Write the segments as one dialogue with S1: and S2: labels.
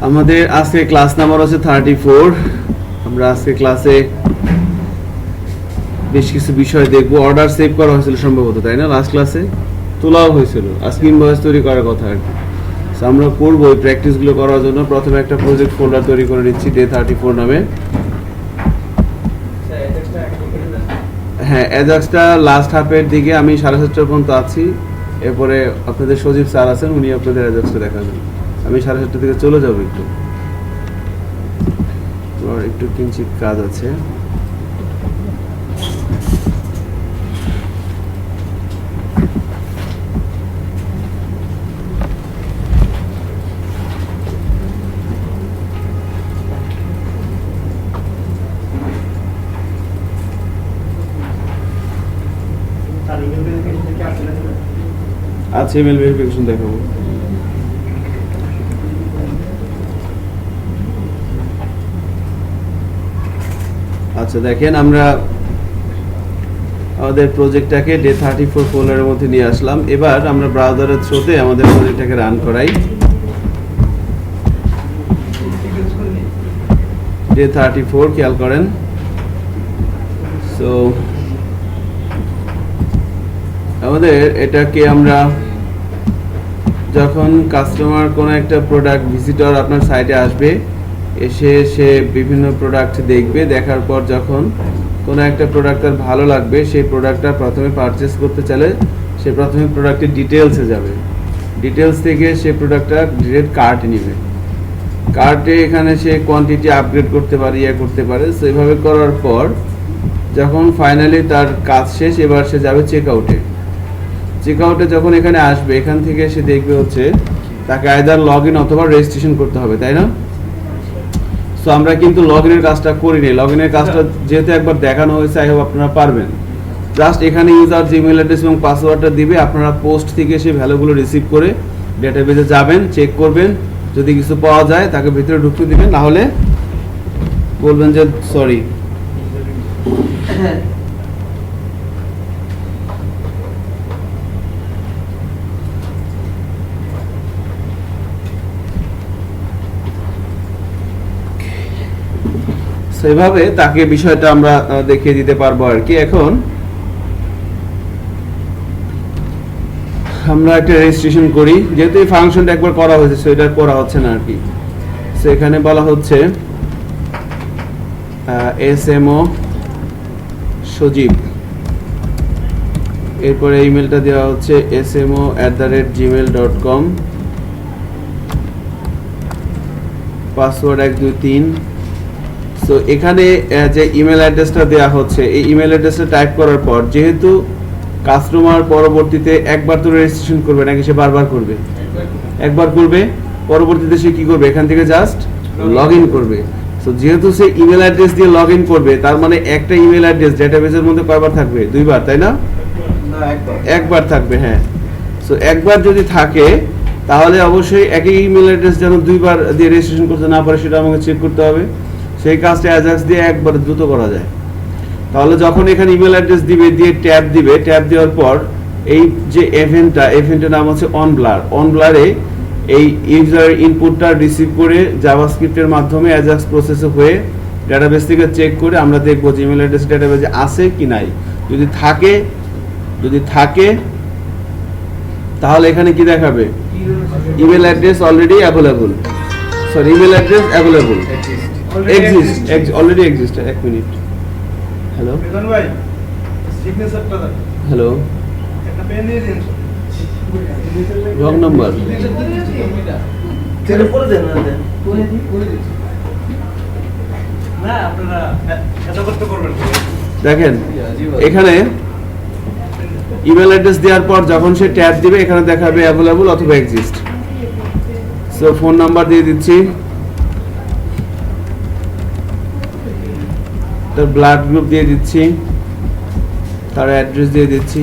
S1: আমাদের আজকে class number হচ্ছে 34। আমরা আজকে ক্লাসে বেশ কিছু বিষয় দেখব। অর্ডার সেভ করা হয়েছিল সম্ভবত, তাই না? লাস্ট ক্লাসে তোলাও হয়েছিল, আজকে ইনভয়েস তৈরি করার কথা আর কি। আমরা করবো এই প্র্যাকটিসগুলো করার জন্য প্রথমে একটা প্রজেক্ট ফোল্ডার তৈরি করে নিচ্ছি ডে 34 নামে। হ্যাঁ, অ্যাজাক্সটা লাস্ট হাফের দিকে আমি 7:30 পর্যন্ত আছি। এরপরে আপনাদের সজীব স্যার আছেন, উনি আপনাদের অ্যাজাক্সটা দেখাবেন। আমি 7:30 থেকে চলে যাবো, একটু কিঞ্চিত কাজ আছে। আচ্ছা, ইমেল ভেরিফিকেশন দেখাবো। আচ্ছা দেখেন, আমরা আমাদের প্রজেক্টটাকে ডে 34 ফোল্ডারের মধ্যে নিয়ে আসলাম। এবার আমরা ব্রাউজারের থ্রুতে আমাদের প্রজেক্টটাকে রান করাই। ডে 34 খেয়াল করেন। সো আমাদের এটাকে আমরা যখন কাস্টমার কোনো একটা প্রোডাক্ট ভিজিটর আপনার সাইটে আসবে, এসে সে বিভিন্ন প্রোডাক্ট দেখবে, দেখার পর যখন কোনো একটা প্রোডাক্ট তার ভালো লাগবে, সেই প্রোডাক্টটা প্রথমে পারচেস করতে চাইলে সে প্রথমে প্রোডাক্টের ডিটেলসে যাবে। ডিটেলস থেকে সে প্রোডাক্টটা ডিরেক্ট কার্টে নেবে। কার্টে এখানে সে কোয়ান্টিটি আপগ্রেড করতে পারে, করতে পারে। সেইভাবে করার পর যখন ফাইনালি তার কাজ শেষ, এবার সে যাবে চেক আউটে। চেক আউটে যখন এখানে আসবে, এখান থেকে সে দেখবে হচ্ছে তাকে আইদার লগ ইন অথবা রেজিস্ট্রেশন করতে হবে, তাই না? সো আমরা কিন্তু লগ ইনের কাজটা করিনি। লগ ইনের কাজটা যেহেতু একবার দেখানো হয়েছে, আই হোপ আপনারা পারবেন। জাস্ট এখানে ইউজার জিমেল অ্যাড্রেস এবং পাসওয়ার্ডটা দিবে। আপনারা পোস্ট থেকে সেই ভ্যালুগুলো রিসিভ করে ডেটাবেজে যাবেন, চেক করবেন। যদি কিছু পাওয়া যায় তাকে ভিতরে ঢুকতে দিবেন, না হলে বলবেন যে সরি। সেভাবে তাকে বিষয়টা আমরা দেখিয়ে দিতে পারবো আর কি। এখন আমরা একটা রেজিস্ট্রেশন করি, যেহেতু এই ফাংশনটা একবার করা হয়েছে, সেটা করা হচ্ছে না আর কি। সো এখানে বলা হচ্ছে SMO সজীব, এরপরে ইমেলটা দেওয়া হচ্ছে smo@gmail.com, পাসওয়ার্ড 123। সো এখানে যে ইমেল অ্যাড্রেসটা দেওয়া হচ্ছে, এই ইমেল অ্যাড্রেসটা টাইপ করার পর, যেহেতু কাস্টমার পরবর্তীতে একবার তো রেজিস্ট্রেশন করবে নাকি, সে বারবার করবে? একবার করবে। পরবর্তীতে সে কি করবে? এখান থেকে জাস্ট লগ ইন করবে। সো যেহেতু সে ইমেল অ্যাড্রেস দিয়ে লগ ইন করবে, তার মানে একটা ইমেল অ্যাড্রেস ডেটাবেজের মধ্যে কয়বার থাকবে? দুইবার, তাই না? একবার থাকবে, হ্যাঁ। সো একবার যদি থাকে, তাহলে অবশ্যই একই ইমেল অ্যাড্রেস যেন দুইবার দিয়ে রেজিস্ট্রেশন করতে না পারে, সেটা আমাকে চেক করতে হবে। সেই কাজটা অ্যাজাক্স দিয়ে একবার দ্রুত করা যায়। তাহলে যখন এখানে ইমেল অ্যাড্রেস দিবে, দিয়ে ট্যাব দিবে, ট্যাব দেওয়ার পর এই যে ইভেন্টের নাম হচ্ছে অনব্লারে এই ইউজার ইনপুটটা রিসিভ করে জাভাস্ক্রিপ্টের মাধ্যমে অ্যাজাক্স প্রসেসে হয়ে ডেটাবেস থেকে চেক করে আমরা দেখবো যে ইমেল অ্যাড্রেস ডেটাবেসে আছে কি নাই। যদি থাকে তাহলে এখানে কি দেখাবে? Email address already available, sorry email address available, already exist. এক মিনিট। Hello hello, wrong number. দেখেন এখানে ইমেল অ্যাড্রেস দেওয়ার পর যখন সে ট্যাব দিবে, এখানে দেখাবে অ্যাভেলেবল অথবা এক্সিস্ট। সো ফোন নাম্বার দিয়ে দিচ্ছি, তার ব্লাড গ্রুপ দিয়ে দিচ্ছি, তার অ্যাড্রেস দিয়ে দিচ্ছি।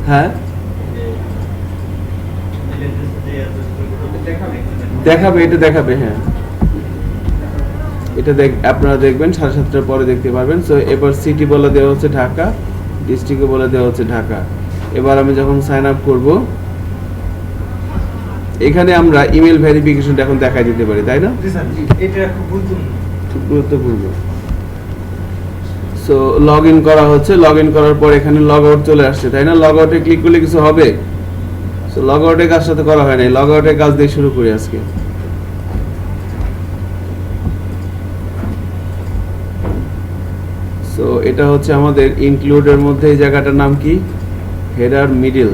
S1: হ্যাঁ দেখাবে, এটা দেখাবে, হ্যাঁ এটা আপনারা দেখবেন 7:30টার পরে দেখতে পারবেন। সো এবার সিটি বলে দেওয়া হচ্ছে ঢাকা, ডিস্ট্রিক্টও বলে দেওয়া হচ্ছে ঢাকা। এবার আমি যখন সাইন আপ করব, এখানে আমরা ইমেল ভেরিফিকেশনটা এখন দেখাই দিতে পারি, তাই না?
S2: এটা খুব
S1: গুরুত্বপূর্ণ। সো লগ ইন করা হচ্ছে, লগ ইন করার পর এখানে লগ আউট চলে আসছে, তাই না? লগ আউটে ক্লিক করলে কিছু হবে? সো লগ আউটের কাজ সাথে করা হয় নাই, লগ আউটের কাজ দিয়ে শুরু করি আজকে। সো এটা হচ্ছে আমাদের ইনক্লুডের মধ্যে, এই জায়গাটার নাম কি? Header middle.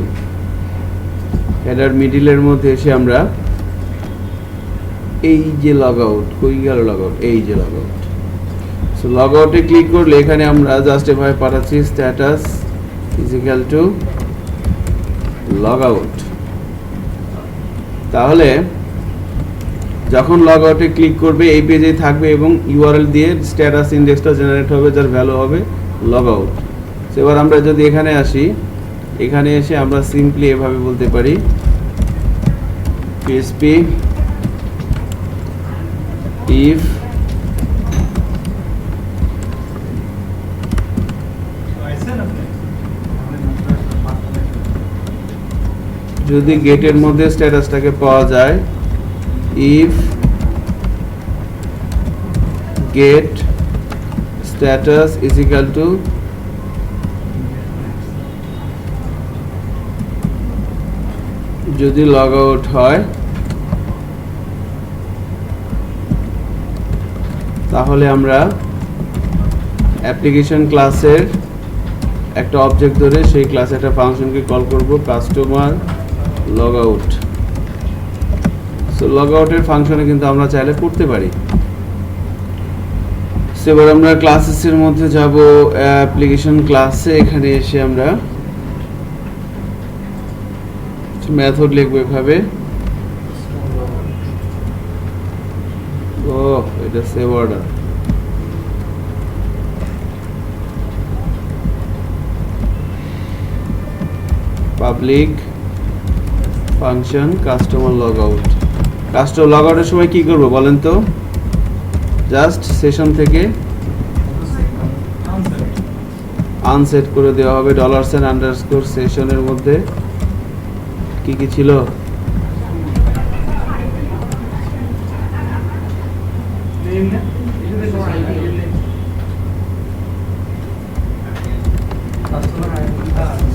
S1: হেডার মিডলের মধ্যে এসে আমরা এই যে লগ আউট, কই গেল লগ আউট? এই যে লগ আউট। সো লগ আউটে ক্লিক করলে এখানে আমরা জাস্ট এভাবে পাঠাচ্ছি status is equal to log out. তাহলে যখন লগ আউটে ক্লিক করবে এই পেজেই থাকবে এবং ইউআরএল দিয়ে স্ট্যাটাস ইন্ডেক্সটা জেনারেট হবে, যার ভ্যালু হবে লগ আউট। এবার আমরা যদি এখানে আসি, এখানে এসে আমরা সিম্পলি এভাবে বলতে পারি PHP if যদি গেটের মধ্যে স্ট্যাটাসটাকে পাওয়া যায়, if get status is equal to যদি লগ আউট হয় তাহলে আমরা অ্যাপ্লিকেশন ক্লাসের একটা অবজেক্ট ধরে সেই ক্লাসে একটা ফাংশনকে কল করব, customer log out. So log আউটের ফাংশনে কিন্তু আমরা চাইলে করতে পারি। সো এবার আমরা ক্লাসেসের মধ্যে যাব, অ্যাপ্লিকেশন ক্লাসে এখানে এসে আমরা মেথড লিখবো এভাবে। ও এটা save order. Public function customer log out. Customer log আউটের সময় কি করব বলেন তো? জাস্ট সেশন থেকে আনসেট করে দেওয়া হবে। $& সেশনের মধ্যে কি কি ছিল?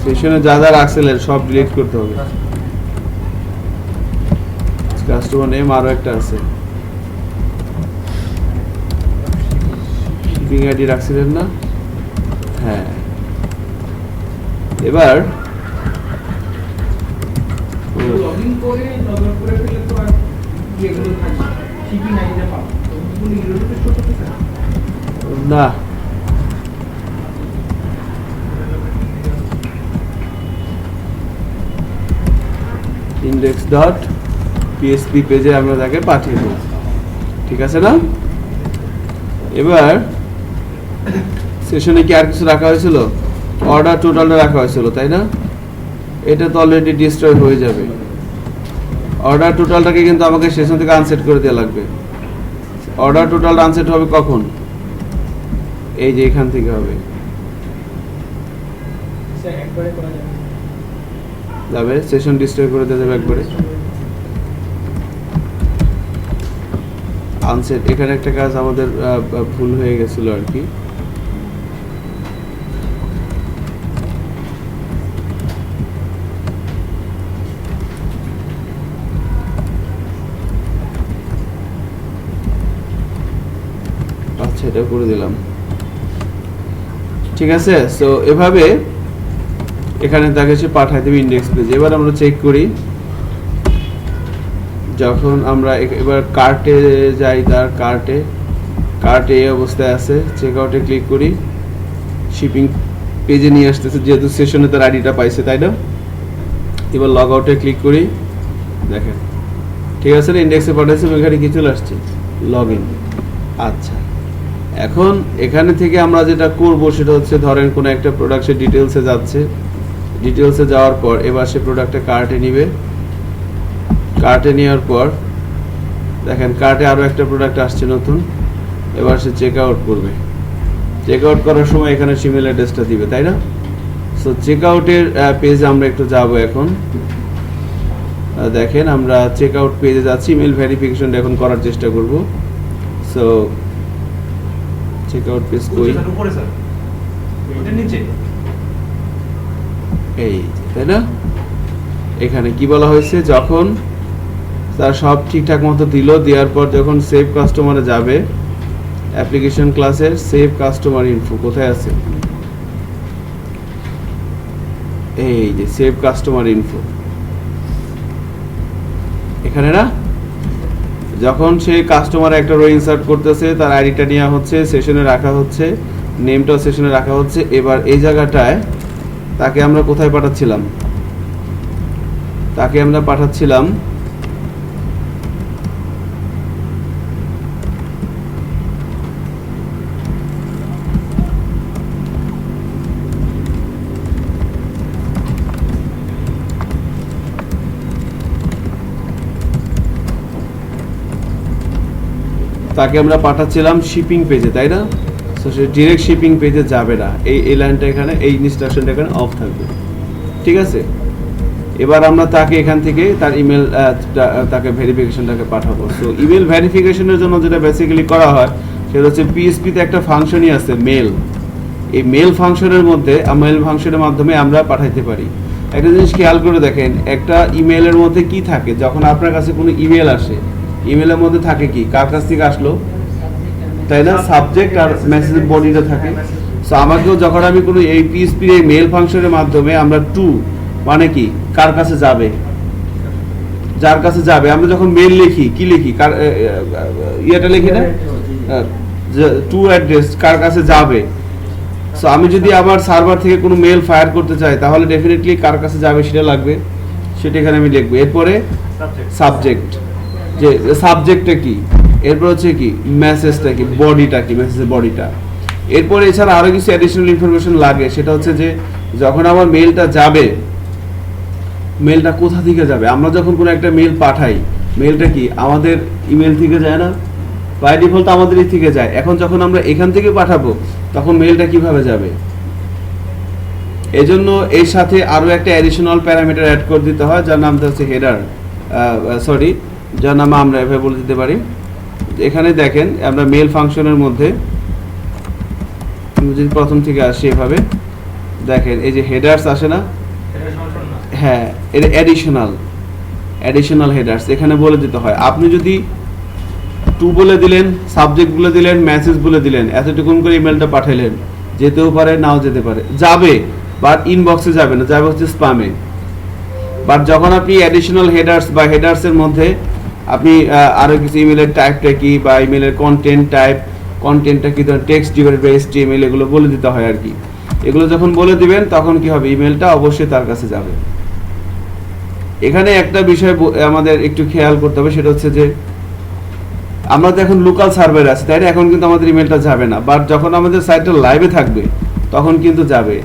S1: সেশনে যা যা রাখছিলেন সব ডিলিট করতে হবে। কাস্টমার নেম আরো একটা আছে, শিপিং আইডি রাখছিলেন না? হ্যাঁ। এবার
S2: লগইন করে লগ আউট করে ফেলে তো আর এগুলো থাকবে, শিপিং আইডিটা পাবো। তো কোন ইউরোতে শো করতেছে
S1: না, index.php পেজে আমরা তাকে পাঠিয়ে দেব, ঠিক আছে না? এবার সেশনে কি আর কিছু রাখা হয়েছিল? অর্ডার টোটালটা রাখা হয়েছিল, তাই না? এটা তো অলরেডি ডিস্ট্রয় হয়ে যাবে। অর্ডার টোটালটাকে কিন্তু আমাকে সেশন থেকে আনসেট করে দেওয়া লাগবে। অর্ডার টোটাল আনসেট হবে কখন? এই যে এখান থেকে হবে,
S2: একবারে করা
S1: যাবে সেশন ডিস্ট্রয় করে দেওয়া যাবে একবারে। আনসেট, এখানে একটা কাজ আমাদের ভুল হয়ে গেছিল আর কি। আচ্ছা, এটা করে দিলাম, ঠিক আছে। সো এভাবে এখানে তাকে সে পাঠাই দেবে ইন্ডেক্স পেজ। এবার আমরা চেক করি, যখন আমরা এবার কার্টে যাই, তার কার্টে এই অবস্থায় আছে, চেক আউটে ক্লিক করি, শিপিং পেজে নিয়ে আসতেছে যেহেতু সেশনে তার আইডিটা পাইছে, তাই না? এবার লগ আউটে ক্লিক করি, দেখেন ঠিক আছে না, ইন্ডেক্সে পাঠাইছে, এখানে কি চলে আসছে? Log in. আচ্ছা, এখন এখানে থেকে আমরা যেটা করব সেটা হচ্ছে, ধরেন কোনো একটা প্রোডাক্টের ডিটেলসে যাচ্ছে, ডিটেলসে যাওয়ার পর এবার সে প্রোডাক্টটা কার্টে নিবে। কার্টে নেওয়ার পর দেখেন কার্টে আরও একটা প্রোডাক্ট আসছে নতুন, এবার সে চেক আউট করবে। চেক আউট করার সময় এখানে ইমেল অ্যাড্রেসটা দিবে, তাই না? সো চেক আউটের পেজে আমরা একটু যাব এখন। দেখেন আমরা চেক আউট পেজে যাচ্ছি, ইমেল ভেরিফিকেশন এখন করার চেষ্টা করব। সো চেক আউট পেজ কই,
S2: উপরে স্যার এটা নিচে
S1: এই তাই না, এখানে কি বলা হয়েছে, যখন তার সব ঠিকঠাক মতো দিল, দেওয়ার পর যখন সেভ কাস্টমারে যাবে, অ্যাপ্লিকেশন ক্লাসের সেভ কাস্টমার ইনফো কোথায় আছে, এই যে সেভ কাস্টমার ইনফো এখানে না, যখন সে কাস্টমার একটা রো ইনসার্ট করতেছে, তার আইডিটা নেওয়া হচ্ছে, সেশনে রাখা হচ্ছে, নেমটাও সেশনে রাখা হচ্ছে। এবার এই জায়গাটায় তাকে আমরা কোথায় পাঠাচ্ছিলাম, তাকে আমরা পাঠাচ্ছিলাম শিপিং পেজে, তাই না? সো সে ডিরেক্ট শিপিং পেজে যাবে না, এই লাইনটা এখানে, এই ইনস্ট্রাকশনটা এখানে অফ থাকবে, ঠিক আছে? এবার আমরা তাকে এখান থেকে তার ইমেল তাকে ভেরিফিকেশনটাকে পাঠাবো। সো ইমেল ভেরিফিকেশনের জন্য যেটা বেসিক্যালি করা হয় সেটা হচ্ছে পিএসপিতে একটা ফাংশনই আছে মেল, এই মেল ফাংশনের মধ্যে, মেল ফাংশনের মাধ্যমে আমরা পাঠাইতে পারি। একটা জিনিস খেয়াল করে দেখেন, একটা ইমেলের মধ্যে কি থাকে, যখন আপনার কাছে কোনো ইমেল আসে, ইমেলের মধ্যে থাকে কি, কার কাছ থেকে আসলো, তাই না? সাবজেক্ট আর মেসেজ বডিটা থাকে। সো আমাকেও যখন আমি কোনো এই পিএসপির এই মেল ফাংশনের মাধ্যমে আমরা টু মানে কি, কার কাছে যাবে, যার কাছে যাবে, আমরা যখন মেল লিখি কি লিখি, ইয়েটা লিখি না, টু অ্যাড্রেস, কার কাছে যাবে। সো আমি যদি আমার সার্ভার থেকে কোনো মেল ফায়ার করতে চাই, তাহলে ডেফিনেটলি কার কাছে যাবে সেটা লাগবে, সেটা এখানে আমি লিখবো। এরপরে সাবজেক্ট, যে সাবজেক্টটা কি, এরপর হচ্ছে কি মেসেজটা কি, বডিটা কি, মেসেজের বডিটা। এরপরে এছাড়া আরো কিছু অ্যাডিশনাল ইনফরমেশন লাগে, সেটা হচ্ছে যে যখন আমার মেলটা যাবে, মেলটা কোথা থেকে যাবে। আমরা যখন কোনো একটা মেল পাঠাই, মেলটা কি আমাদের ইমেল থেকে যায় না, বাই ডিফল্ট আমাদের থেকে যায়। এখন যখন আমরা এখান থেকে পাঠাবো, তখন মেলটা কিভাবে যাবে, এজন্য এর সাথে আরো একটা অ্যাডিশনাল প্যারামিটার অ্যাড করে দিতে হয়, যার নামটা হচ্ছে হেডার, যার নাম আমরা এভাবে বলে দিতে পারি। এখানে দেখেন আমরা মেল ফাংশনের মধ্যে যদি প্রথম থেকে আসি, এভাবে দেখেন এই যে হেডার্স আসে না, হ্যাঁ এটা অ্যাডিশনাল হেডার্স এখানে বলে দিতে হয়। আপনি যদি টু বলে দিলেন, সাবজেক্ট বলে দিলেন, মেসেজ বলে দিলেন, এতটুকুন করে ইমেলটা পাঠাইলেন, যেতেও পারে নাও যেতে পারে, যাবে বাট ইনবক্সে যাবে না, যাবে হচ্ছে স্প্যামে। বাট যখন আপনি অ্যাডিশনাল হেডার্স বা হেডার্সের মধ্যে আপনি আরো কিছু ইমেলের টাইপটা কি, বা ইমেলের কন্টেন্ট টাইপ, কন্টেন্টটা কি, ধরেন টেক্সট ডিভাইড বাই এইচটিএমএল, এগুলো বলে দিতে হয় আর কি। এগুলো যখন বলে দিবেন, তখন কি হবে, ইমেলটা অবশ্যই তার কাছে যাবে। এখানে একটা বিষয় আমাদের একটু খেয়াল করতে হবে, সেটা হচ্ছে যে আমরা তো এখন লোকাল সার্ভারে আছি, তাই না? এখন কিন্তু আমাদের ইমেলটা যাবে না, বাট যখন আমাদের সাইটটা লাইভে থাকবে তখন কিন্তু যাবে।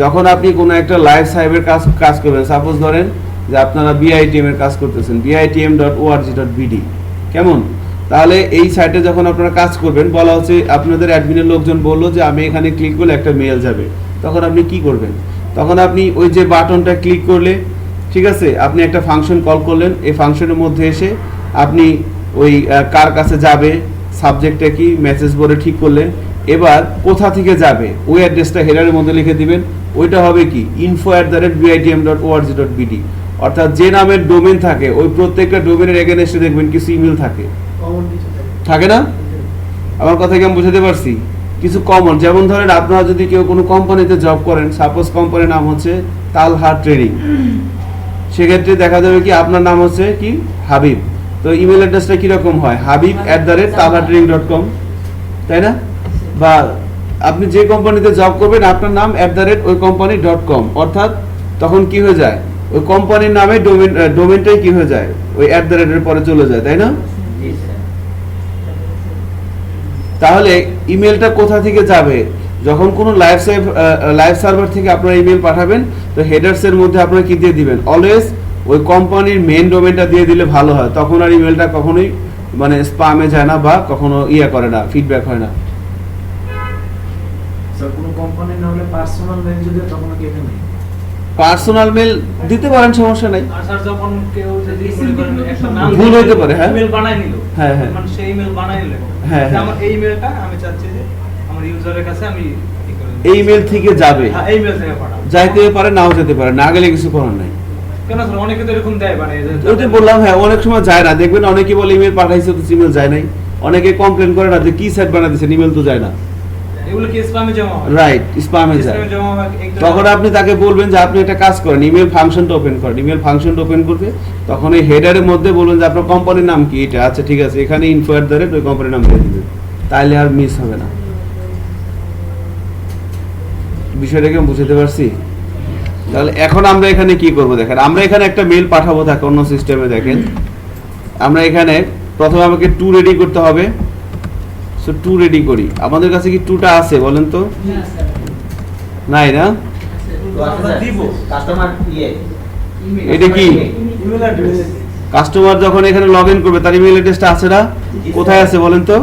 S1: যখন আপনি কোনো একটা লাইভ সাইটের কাজ করবেন, সাপোজ ধরেন যে আপনারা বিআইটিএম এর কাজ করতেছেন, bitm.org.bd, কেমন? তাহলে এই সাইটে যখন আপনারা কাজ করবেন, বলা হচ্ছে আপনাদের অ্যাডমিনের লোকজন বললো যে আমি এখানে ক্লিক করলে একটা মেল যাবে, তখন আপনি কি করবেন? তখন আপনি ওই যে বাটনটা ক্লিক করলে, ঠিক আছে, আপনি একটা ফাংশন কল করলেন, এই ফাংশনের মধ্যে এসে আপনি ওই কার কাছে যাবে, সাবজেক্টটা কি, মেসেজ বলে ঠিক করলেন। এবার কোথা থেকে যাবে ওই অ্যাড্রেসটা হেডারের মধ্যে লিখে দিবেন, ওইটা হবে কি info@bitm.org.bd, অর্থাৎ যে নামের ডোমেন থাকে ওই প্রত্যেকটা ডোমেনের এগেইনস্টে দেখবেন কিছু ইমেল থাকে, থাকে না? আমার কথা কি আমি বুঝাতে পারছি? কিছু কমন, যেমন ধরেন আপনারা যদি কেউ কোনো কোম্পানিতে জব করেন, সাপোজ কোম্পানির নাম হচ্ছে তালহা ট্রেডিং, সেক্ষেত্রে দেখা যাবে কি আপনার নাম হচ্ছে কি হাবিব, তো ইমেল অ্যাড্রেসটা কিরকম হয়, habib@talhatrading.com, তাই না? বা আপনি যে কোম্পানিতে জব করবেন, আপনার নাম ওই কোম্পানি.com, অর্থাৎ তখন কি হয়ে যায়, ওই কোম্পানির নামে ডোমেনটাই কি হয়ে যায়, ওই এর পরে চলে যায়, তাই না? তাহলে ইমেলটা কোথা থেকে যাবে, যখন কোনো লাইভ সার্ভার থেকে আপনারা ইমেল পাঠাবেন, তো হেডার্স এর মধ্যে আপনারা কি দিয়ে দিবেন, অলওয়েজ ওই কোম্পানির মেইন ডোমেনটা দিয়ে দিলে ভালো হয়, তখন আর ইমেলটা কখনোই মানে স্প্যামে যায় না, বা কখনো করে না, ফিডব্যাক হয় না।
S3: স্যার কোনো কোম্পানি না হলে পার্সোনাল মেইল যদি তখন কি এখানে
S1: পার্সোনাল মেল দিতে পারেন, সমস্যা নাই।
S3: আর স্যার যখন কেউ যদি মনে করেন একটা নাম
S1: ভুল হতে পারে, হ্যাঁ।
S3: ইমেল বানায় নিল,
S1: হ্যাঁ, হ্যাঁ।
S3: মানে সেই ইমেল বানায় নিল,
S1: হ্যাঁ, হ্যাঁ।
S3: আমার এই ইমেলটা আমি চাচ্ছি যে আমার ইউজারের কাছে আমি কি করে দেব?
S1: এই ইমেল থেকে যাবে,
S3: হ্যাঁ, এই ইমেল থেকে পাঠাবো।
S1: যাইতে পারে নাও যেতে পারে, না গেলে কিছু করার নাই।
S3: কেন স্যার অনেকে তো এরকম দেয়, মানে
S1: ওই তো বললাম, হ্যাঁ, অনেক সময় যায় না, দেখবেন অনেকে বলে ইমেল পাঠাইছে তো ইমেল যায় নাই, অনেকে কমপ্লেন করে না যে কি সাইট বানাই দিয়েছেন, ইমেল তো যায় না।
S3: এগুলো কি স্প্যামে জমা হয়?
S1: রাইট, স্প্যামে যায়।
S3: স্প্যামে জমা হয় একদম।
S1: তখন আপনি তাকে বলবেন যে আপনি একটা কাজ করেন, ইমেল ফাংশনটা ওপেন করেন। ইমেল ফাংশনটা ওপেন করবে, তখন এই হেডারের মধ্যে বলবেন যে আপনার কোম্পানির নাম কি, এটা আচ্ছা ঠিক আছে, এখানে ইনফো@, ওই কোম্পানির নাম দিয়ে দিবেন, তাইলে আর মিস হবে না। বিষয়টা কি আমি বুঝতে পারছি? তাহলে এখন আমরা এখানে কি করব দেখেন, আমরা এখানে একটা মেল পাঠাবো থাকে অন্য সিস্টেমে। দেখেন আমরা এখানে প্রথমে আমাকে টু রেডি করতে হবে। সো টু রেডি করি। আমাদের কাছে কি টুটা আছে বলেন তো? নাই না?
S3: আমরা দিব
S4: কাস্টমার
S1: এটা কি
S3: ইমেল অ্যাড্রেস।
S1: কাস্টমার যখন এখানে লগ ইন করবে তার ইমেল অ্যাড্রেসটা আছে না? কোথায় আছে বলেন তো?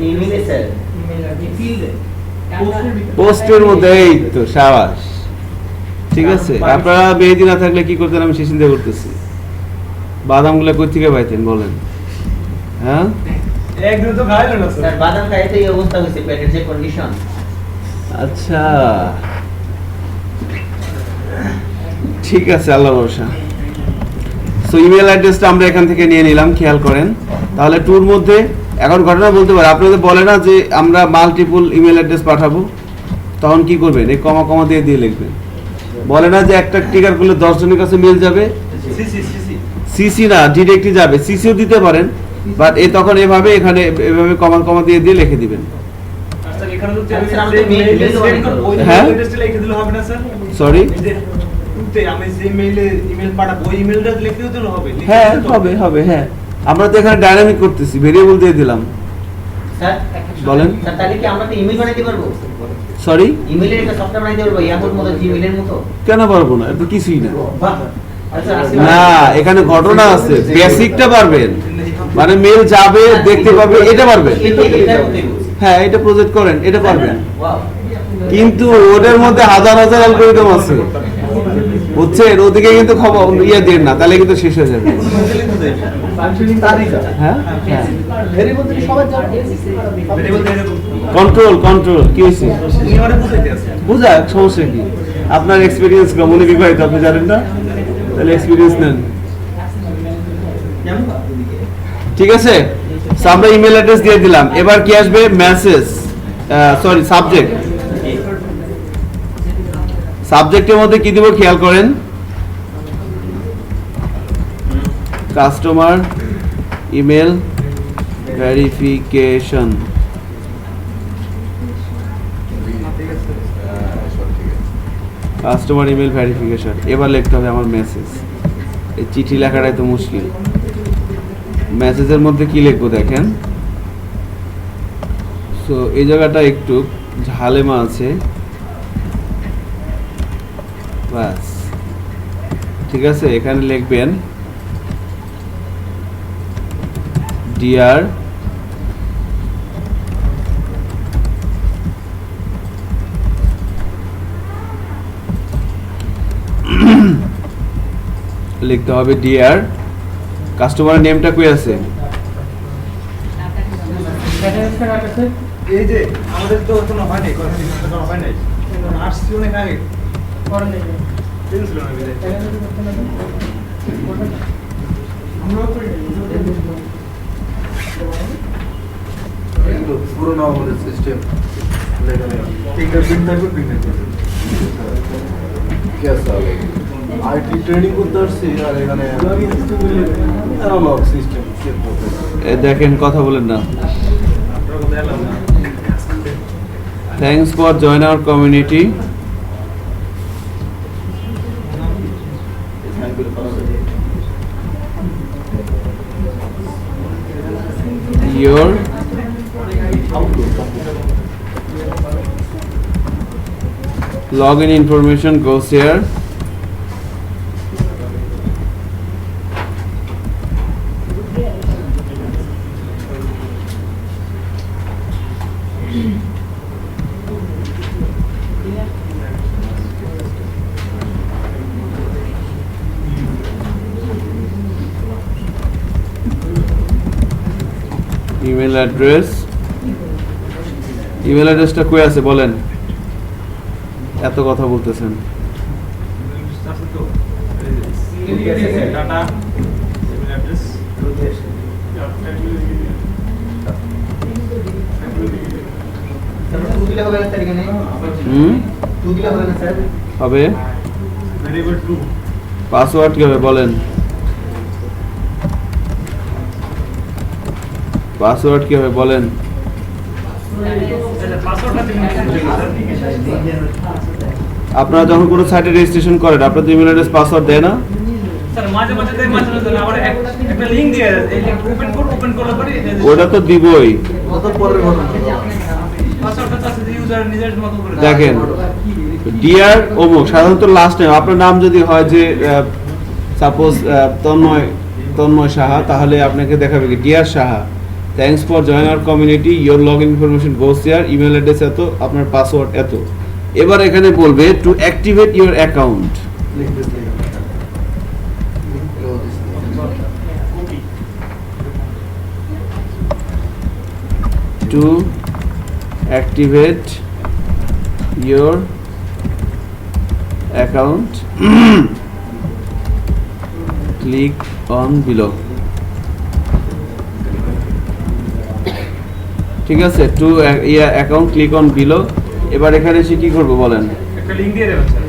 S4: ইমেলে স্যার
S2: ইমেল আর ফিল্ডে
S1: পোস্টের মধ্যে। এই তো সাবাস, ঠিক আছে। আপনারা মেহেদি না থাকলে কি করতেন আমি সে চিন্তা করতেছি। বাদামগুলো কই থেকে পাইতেন বলেন? হ্যাঁ,
S3: একদিন তো খাইলো না
S4: স্যার
S3: স্যার।
S4: বাদাম খাইতে এই অবস্থা হয়েছে, পেটের যে কন্ডিশন।
S1: আচ্ছা ঠিক আছে, আল্লাহ ভরসা। সো ইমেল অ্যাড্রেসটা আমরা এখান থেকে নিয়ে নিলাম, খেয়াল করেন। তাহলে টুর মধ্যে এখন ঘটনা বলতে পারে, আপনাদের বলে না যে আমরা মাল্টিপল ইমেল অ্যাড্রেস পাঠাবো, তখন কি করবেন? এই কমা কমা দিয়ে দিয়ে লিখবেন। বলে না যে একটা টিকার করলে 10 জনের কাছে মেল যাবে,
S3: C C C C.
S1: CC না ডিরেক্টলি যাবে, সিসিও দিতে পারেন, বাট এই তখন এভাবে এখানে এভাবে কমা কমা দিয়ে দিয়ে লিখে দিবেন।
S3: স্যার এখানে তো
S4: স্যার, আমরা তো mail
S3: সেন্ড করব, ওই
S1: হ্যাঁ?
S3: অ্যাড্রেসটা লিখে দিলে হবে না স্যার?
S1: সরি,
S3: এই যে টুতে আমি যে মেইলে ইমেল পাঠাবো ওই ইমেলটা লিখে দিলে হবে? লিখে
S1: হ্যাঁ
S3: দিলে তো
S1: হবে হবে, হ্যাঁ। আমরা তো এখানে ডাইনামিক করতেছি, ভেরিয়েবল দিয়ে দিলাম।
S4: স্যার
S1: বলেন।
S4: স্যার তাহলে কি আমরা তো ইমেল বানাইতে পারবো?
S1: সরি,
S4: ইমেলের একটা সফটওয়্যার বানাইতে পারবো, ইয়াহুর মতো, জিমেলের মতো?
S1: কেন পারবো না? এটা কিছুই না।
S4: বাহ, আচ্ছা
S1: না, এখানে ঘটনা আছে, বেসিকটা পারবেন, মানে মেল যাবে দেখতে পাবে, এটা পারবেন। হ্যাঁ, এটা প্রজেক্ট করেন, এটা পারবেন। কিন্তু ওদের মধ্যে হাজার হাজার অ্যালগরিদম আছে, বুঝছেন? ওদিকে কিন্তু খবর ইয়ে দেন না, তাহলে কিন্তু শেষ হয়ে যাবে। হ্যাঁ,
S3: ভেরিয়েবল থেকে সবাই জানে। ভেরিয়েবল এরকম
S1: কন্ট্রোল কন্ট্রোল কি হয়েছে?
S3: উনি আমারে বুঝাইতে আছে।
S1: বুঝা সমস্যা কি? আপনার এক্সপিরিয়েন্স কম, উনি বিবাহিত, আপনি জানেন না, তাহলে এক্সপিরিয়েন্স নেন। ঠিক আছে, So, আমরা ইমেল অ্যাড্রেস দিয়ে দিলাম। এবার কি আসবে? Message, sorry subject. সাবজেক্টের মধ্যে কি দিব খেয়াল করেন, customer email verification. Customer email verification. এবার লিখতে হবে আমার মেসেজ। এই চিঠি লেখাটাই তো মুশকিল। মেসেজের মধ্যে কি লিখবো দেখেন। সো এই জায়গাটা একটু ঝালেমা আছে, বাস ঠিক আছে। এখানে লিখবেন ডিয়ার লিখতে হবে ডিয়ার। কাস্টমারের নেমটা কই আছে?
S3: এই যে আমাদের তো এখনো হয় নাই, কনফিগারেশন করা হয় নাই। আসছি অনেক আগে।
S2: করেন নাই
S3: টেনছিল না বিদায়।
S2: আমরাও করি
S5: পুরোনো আমাদের সিস্টেম ফিঙ্গারপ্রিন্ট থাকবে, ফিঙ্গারপ্রিন্ট আইটি ট্রেনিং করতে আসছি, আর এখানে অ্যানালগ সিস্টেম
S1: দেখেন, কথা বলেন না।
S3: আপনার কথা এলাম না।
S1: Thanks for join our community. Your login information goes here. Email অ্যাড্রেসটা কই আছে বলেন, এত কথা বলতেছেন।
S3: ডাটা ইমেল অ্যাড্রেস
S4: টু দিলে হবে না স্যার এখানে? টু দিলে হবে না স্যার?
S1: হবে।
S3: ভেরিয়েবল 2
S1: পাসওয়ার্ড কি হবে বলেন, পাসওয়ার্ড কি হবে বলেন।
S3: পাসওয়ার্ডটা দিবেন
S1: আপনারা যখন কোনো সাইটে রেজিস্ট্রেশন করেন আপনাদের ইমেল অ্যাড্রেস পাসওয়ার্ড দেয় না?
S3: স্যার মাঝে মাঝে দেয়, মাঝে মাঝে আবার একটা লিংক দিয়ে এই লিংক ওপেন করলে পরে
S1: ওটা তো দিবই।
S5: কত পরের ঘটনা
S3: পাসওয়ার্ডটা চাচ্ছে যে ইউজার নিজের মতো করে
S1: দেখেন ডিয়ার অমুক, সাধারণত লাস্ট নেম আপনার নাম যদি হয় যে সাপোজ তন্ময় সাহা, তাহলে আপনাকে দেখাবে কি dear Saha, thanks for join our community, your log in information goes here, email address এত, আপনার পাসওয়ার্ড এত। এবার এখানে বলবে to activate your account, to activate your account click on below। ঠিক আছে, to account click on below. এবার এখানে এসে কি করবো বলেন,
S3: একটা লিংক দিয়ে দেবেন sir.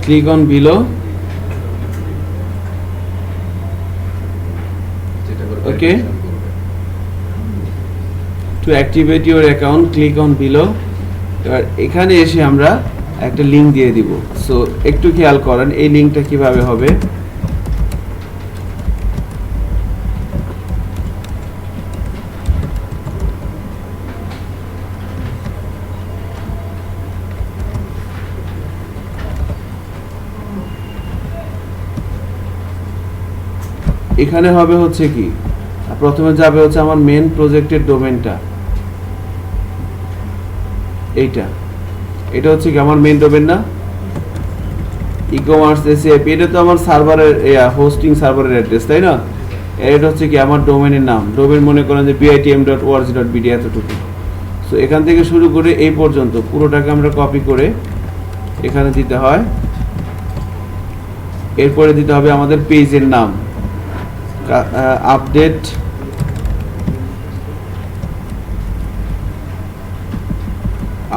S1: Click on below. Okay, two activate your account click on below. এবার এখানে এসে আমরা একটা লিংক দিয়ে দিব। সো একটু খেয়াল করেন এই লিংকটা কিভাবে হবে। এখানে হবে হচ্ছে কি, প্রথমে যাবে হচ্ছে আমার মেন প্রজেক্টের ডোমেনটা, এটা হচ্ছে কি আমার মেন ডোমেন না, ই-কমার্স এসএপি, এটা তো আমার সার্ভারের হোস্টিং সার্ভারের অ্যাড্রেস, তাই না? এটা হচ্ছে কি আমার ডোমেনের নাম, ডোমেন মনে করেন যে bitm.org.bd এতটুকু। সো এখান থেকে শুরু করে এই পর্যন্ত পুরোটাকে আমরা কপি করে এখানে দিতে হয়। এরপরে দিতে হবে আমাদের পেজের নাম,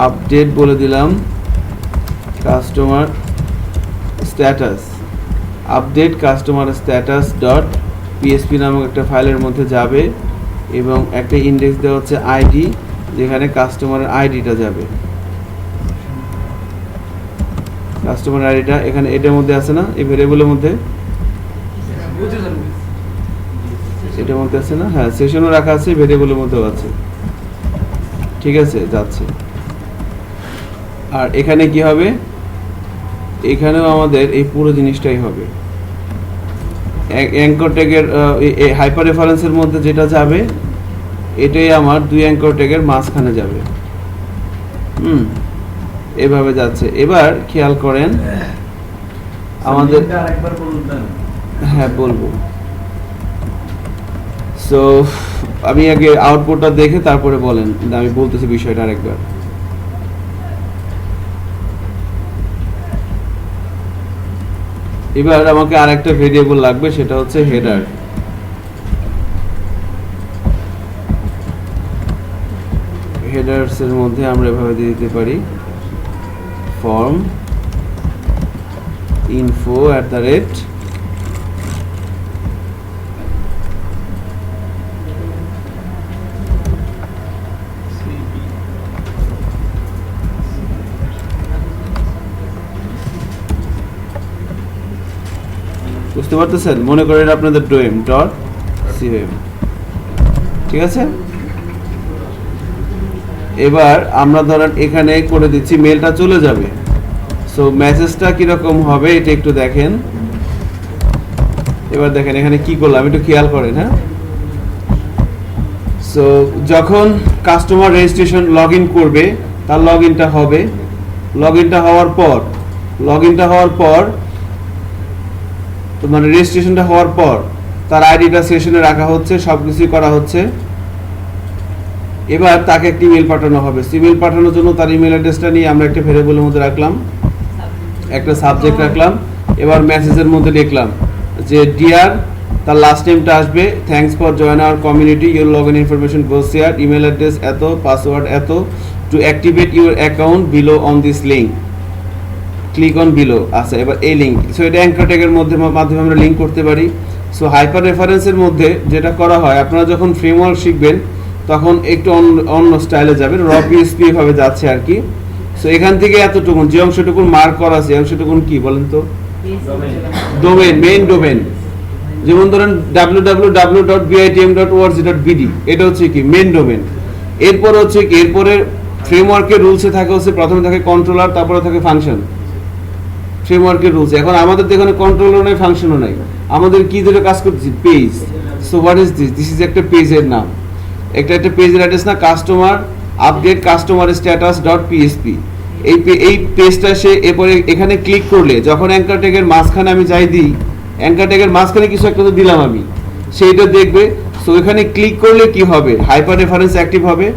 S1: আপডেট বলে দিলাম, customer status, update customer status dot PSP নামক একটা ফাইলের মধ্যে যাবে এবং একটা ইন্ডেক্স দেওয়া হচ্ছে আইডি, যেখানে কাস্টমারের আইডিটা যাবে। কাস্টমার আইডিটা এখানে এটার মধ্যে আছে না, এই ভেরিয়েবলের মধ্যে এটার মধ্যে আছে না, হ্যাঁ সেশনও রাখা আছে, ভেরিয়েবলের মধ্যেও আছে। ঠিক আছে, যাচ্ছে। আর এখানে কি হবে, এখানেও আমাদের এই পুরো জিনিসটাই হবে। অ্যাঙ্কর ট্যাগের হাইপার রেফারেন্সের মধ্যে যেটা যাবে এটাই আমার দুই অ্যাঙ্কর ট্যাগের মাঝখানে যাবে। এভাবে যাচ্ছে। এবার খেয়াল করেন আমাদের, হ্যাঁ বলবো। সো আমি আগে আউটপুটটা দেখে তারপরে বলেন, আমি বলতেছি বিষয়টা আরেকবার। এবার আমাকে আরেকটা ভেরিয়েবল লাগবে, সেটা হচ্ছে হেডার। হেডারস এর মধ্যে আমরা এভাবে দিয়ে দিতে পারি ফর্ম info@, বুঝতে পারতেছেন? মনে করেন আপনাদের doem.com, ঠিক আছে। এবার আমরা ধরেন এখানে করে দিচ্ছি, মেলটা চলে যাবে। সো মেসেজটা কিরকম হবে এটা একটু দেখেন। এবার দেখেন এখানে কি করলাম, একটু খেয়াল করেন। হ্যাঁ, সো যখন কাস্টমার রেজিস্ট্রেশন লগ ইন করবে তার লগ ইনটা হবে, লগ ইনটা হওয়ার পর মানে রেজিস্ট্রেশনটা হওয়ার পর তার আইডিটা সেশনে রাখা হচ্ছে, সবকিছুই করা হচ্ছে। এবার তাকে একটি ইমেল পাঠানো হবে। ইমেল পাঠানোর জন্য তার ইমেল অ্যাড্রেসটা নিয়ে আমরা একটা ভেরিয়েবলের মধ্যে রাখলাম, একটা সাবজেক্ট রাখলাম। এবার মেসেজের মধ্যে লিখলাম যে ডিয়ার, তার লাস্ট নেমটা আসবে, thanks for join our community, your log in information goes here, email address এত, পাসওয়ার্ড এত, two activate your account below on this link, click on below. আচ্ছা, এবার এই লিঙ্ক, সো এটা অ্যাঙ্কার ট্যাগের মাধ্যমে আমরা লিঙ্ক করতে পারি। সো হাইপার রেফারেন্সের মধ্যে যেটা করা হয়, আপনারা যখন ফ্রেমওয়ার্ক শিখবেন তখন একটু অন্য স্টাইলে যাবেন, র পিএসপি ভাবে যাচ্ছে আর কি। সো এখান থেকে এতটুকুন যে অংশটুকুন মার্ক করা আছে, অংশটুকুন কি বলেন তো? Domain, main domain. যেমন ধরেন www.bitm.org.bd, এটা হচ্ছে কি মেইন ডোমেন। এরপর হচ্ছে কি, এরপরে ফ্রেমওয়ার্কের রুলসে থাকে হচ্ছে প্রথমে থাকে কন্ট্রোলার, তারপরে থাকে ফাংশন। ফ্রেমওয়ার্কের রুলস, এখন আমাদের তো এখানে কন্ট্রোলার নাই, ফাংশনও নাই, আমাদের কি ধরে কাজ করতেছি? Page. So what is this? This is একটা পেজের নাম, একটা পেজের অ্যাড্রেস না, customer update customer status dot PSP. এই পেজটা সে এরপরে এখানে ক্লিক করলে, যখন অ্যাঙ্কার ট্যাগের মাঝখানে আমি যাই দিই, অ্যাঙ্কার ট্যাগের মাঝখানে কিছু একটা তো দিলাম আমি, সেইটা দেখবে। সো এখানে ক্লিক করলে কি হবে? হাইপার রেফারেন্স অ্যাক্টিভ হবে।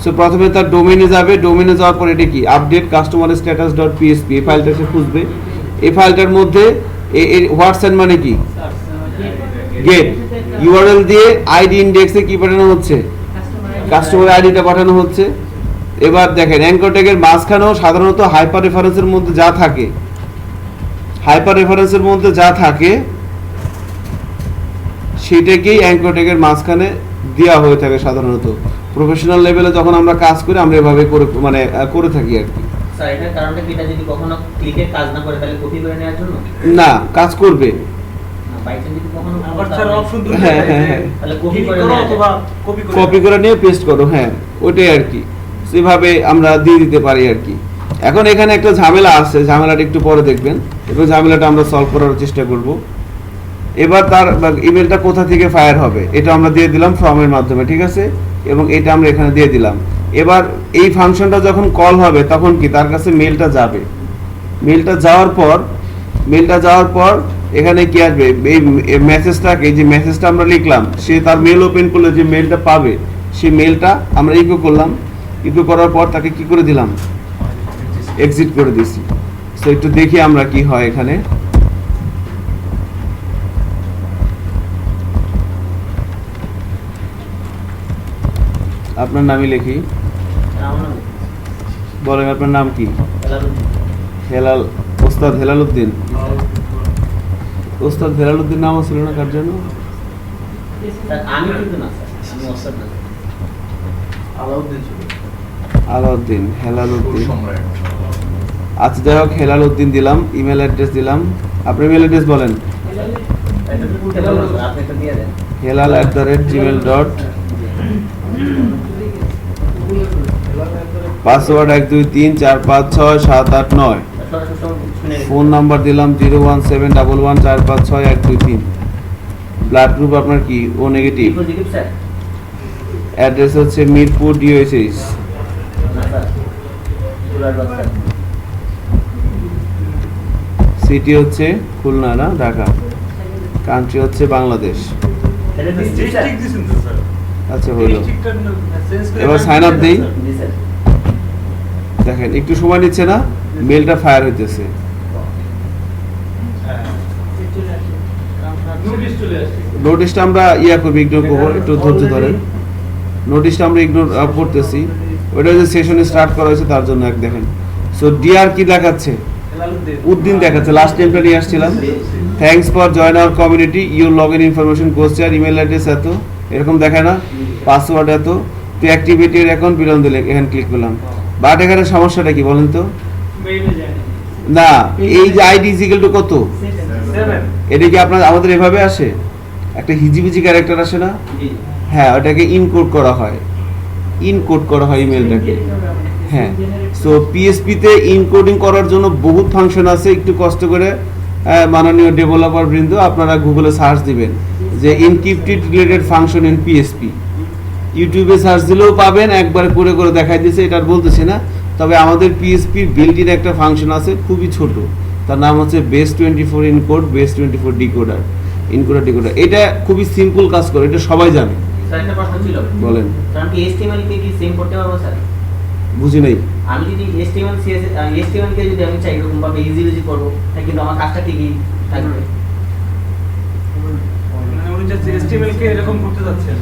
S1: সো প্রথমে তার ডোমেনে যাবে, ডোমেনে যাওয়ার পর এটা কি update customer status dot PSP, এই ফাইলটা সে খুঁজবে। এই ফাইলটার মধ্যে হোয়াটসঅ্যাপ মানে কি গেট, ইউআরএল দিয়ে আইডি ইন্ডেক্সে কি পাঠানো হচ্ছে? কাস্টমার আইডিটা পাঠানো হচ্ছে। এবার দেখেন অ্যাঙ্কার ট্যাগের মাঝখানেও সাধারণত হাইপার রেফারেন্সের মধ্যে যা থাকে, সেটাকেই অ্যাঙ্কার ট্যাগের মাঝখানে দেওয়া হয়ে থাকে সাধারণত। প্রফেশনাল লেভেলে যখন আমরা কাজ করি আমরা এভাবে করে থাকি আর কি।
S6: স্যার এটার কারণটা কি, এটা যদি কখনো ক্লিকে কাজ না করে তাহলে কপি করে নেওয়ার জন্য?
S1: না, কাজ করবে।
S6: বাই চান্স যদি কখনো
S3: আবার স্যার অপশন দুটো
S1: হ্যাঁ, হ্যাঁ, হ্যাঁ।
S6: তাহলে কপি
S3: Delete
S6: করে
S3: করো
S6: নেওয়া
S3: অথবা
S6: যায়।
S1: কপি করে নিয়ে পেস্ট করো, হ্যাঁ ওইটাই আর কি। সেভাবে আমরা দিয়ে দিতে পারি আর কি। এখন এখানে একটা ঝামেলা আছে, ঝামেলাটা একটু পরে দেখবেন, এবং ঝামেলাটা আমরা সলভ করার চেষ্টা করব। এবার তার ইমেলটা কোথা থেকে ফায়ার হবে এটা আমরা দিয়ে দিলাম ফর্মের মাধ্যমে, ঠিক আছে, এবং এটা আমরা এখানে দিয়ে দিলাম। এবার এই ফাংশনটা যখন কল হবে তখন কি তার কাছে মেলটা যাবে। মেলটা যাওয়ার পর এখানে কি আসবে? এই মেসেজটাকে, যে মেসেজটা আমরা লিখলাম, সে তার মেল ওপেন করলে যে মেলটা পাবে, সেই মেলটা আমরা ইকো করলাম। ইকো করার পর তাকে কি করে দিলাম? এক্সিট করে দিছি। সো একটু দেখি আমরা কি হয় এখানে। আপনার নামই লিখি,
S6: আমার নাম
S1: বলেন আপনার নাম কি?
S6: হেলাল
S1: ওস্তাদ হেলাল উদ্দিন। ওস্তাদ হেলাল উদ্দিন নাম ছিল না কার জন্য?
S6: স্যার আমি কিন্তু না স্যার, আমি ওস্তাদ না।
S5: আলাউদ্দিন ছিল।
S1: আলাউদ্দিন, হেলাল উদ্দিন।
S5: সম্রাট।
S1: আচ্ছা যাই হোক, হেলাল উদ্দিন দিলাম, ইমেল অ্যাড্রেস দিলাম। আপনার ইমেল অ্যাড্রেস বলেন।
S6: এটা তো উল্টে বলবো স্যার, আপনি এটা দিয়ে দেন।
S1: helal@gmail. পাসওয়ার্ড 123456789।
S6: সরাসরি শুনে নিন।
S1: ফোন নাম্বার দিলাম 01711456123। ব্লাড গ্রুপ আপনার কি? ও নেগেটিভ।
S6: Positive sir?
S1: অ্যাড্রেস হচ্ছে মিরপুর ডিওএসএস।
S6: না স্যার, দুলারবাগ স্যার।
S1: সিটি হচ্ছে খুলনা না ঢাকা। কান্ট্রি হচ্ছে বাংলাদেশ।
S6: এটা ডিস্ট্রিক্ট স্যার?
S3: ডিস্ট্রিক্ট দিছেন তো স্যার।
S1: আচ্ছা হলো।
S3: ডিস্ট্রিক্টটা চেঞ্জ করে
S1: এবার sign up দেই।
S6: জি স্যার।
S1: দেখেন একটু সময় নিচ্ছে না, মেলটা ফায়ার হইতেছে।
S3: হ্যাঁ নোটিশ চলে আসছে।
S1: নোটিশটা আমরা করবো, ইগনোর করবো, একটু ধৈর্য ধরেন। নোটিশটা আমরা ইগনোর করতেছি, ওইটা যে সেশনে স্টার্ট করা হয়েছে তার জন্য দেখেন। সো ডিআর কি দেখাচ্ছে? উদ্দিন দেখাচ্ছে, লাস্ট নেমটা নিয়ে আসছিলাম। Thanks for join our community, your log in information goes here, email address এত, এরকম দেখায় না, পাসওয়ার্ড এত, two activate your account belong দিলে এখানে ক্লিক করলাম। বাট এখানে সমস্যাটা কি বলেন তো?
S2: মেইলে যায়
S1: না, এই যে আইডি ইজিক্যাল টু কত,
S3: 7
S1: এটা কি আপনার আমাদের এভাবে আসে? একটা হিজিবিজি ক্যারেক্টার আসে না?
S6: জি।
S1: হ্যাঁ, ওটাকে ইনকোড করা হয়, ইমেলটাকে। হ্যাঁ, সো পিএসপিতে ইনকোডিং করার জন্য বহুত ফাংশন আছে। একটু কষ্ট করে মাননীয় ডেভেলপার বৃন্দ আপনারা গুগলে সার্চ দিবেন যে encrypted related function in PSP. ইউটিউবে সার্চ দিলেও পাবেন, একবার করে করে দেখাই দিয়েছে, এটা আর বলতেছি না। তবে আমাদের পিএসপির বিল্ট-ইন একটা ফাংশন আছে, খুবই ছোট, তার নাম হচ্ছে base 24 encode, base 24 decoder. Encoder decoder, এটা খুবই সিম্পল কাজ করে, এটা সবাই জানে।
S6: স্যার একটা প্রশ্ন ছিল,
S1: বলেন।
S6: কারণ কি HTML কে কি সেম করতে পারবো স্যার?
S1: বুঝি নাই।
S6: আমি যদি HTML কে যদি আমি চাই এরকম ভাবে ইজি করবো, তাহলে কিন্তু আমার কাজটা ঠিকই থাকবে।
S3: মানে উনি জাস্ট HTML কে এরকম করতে যাচ্ছেন।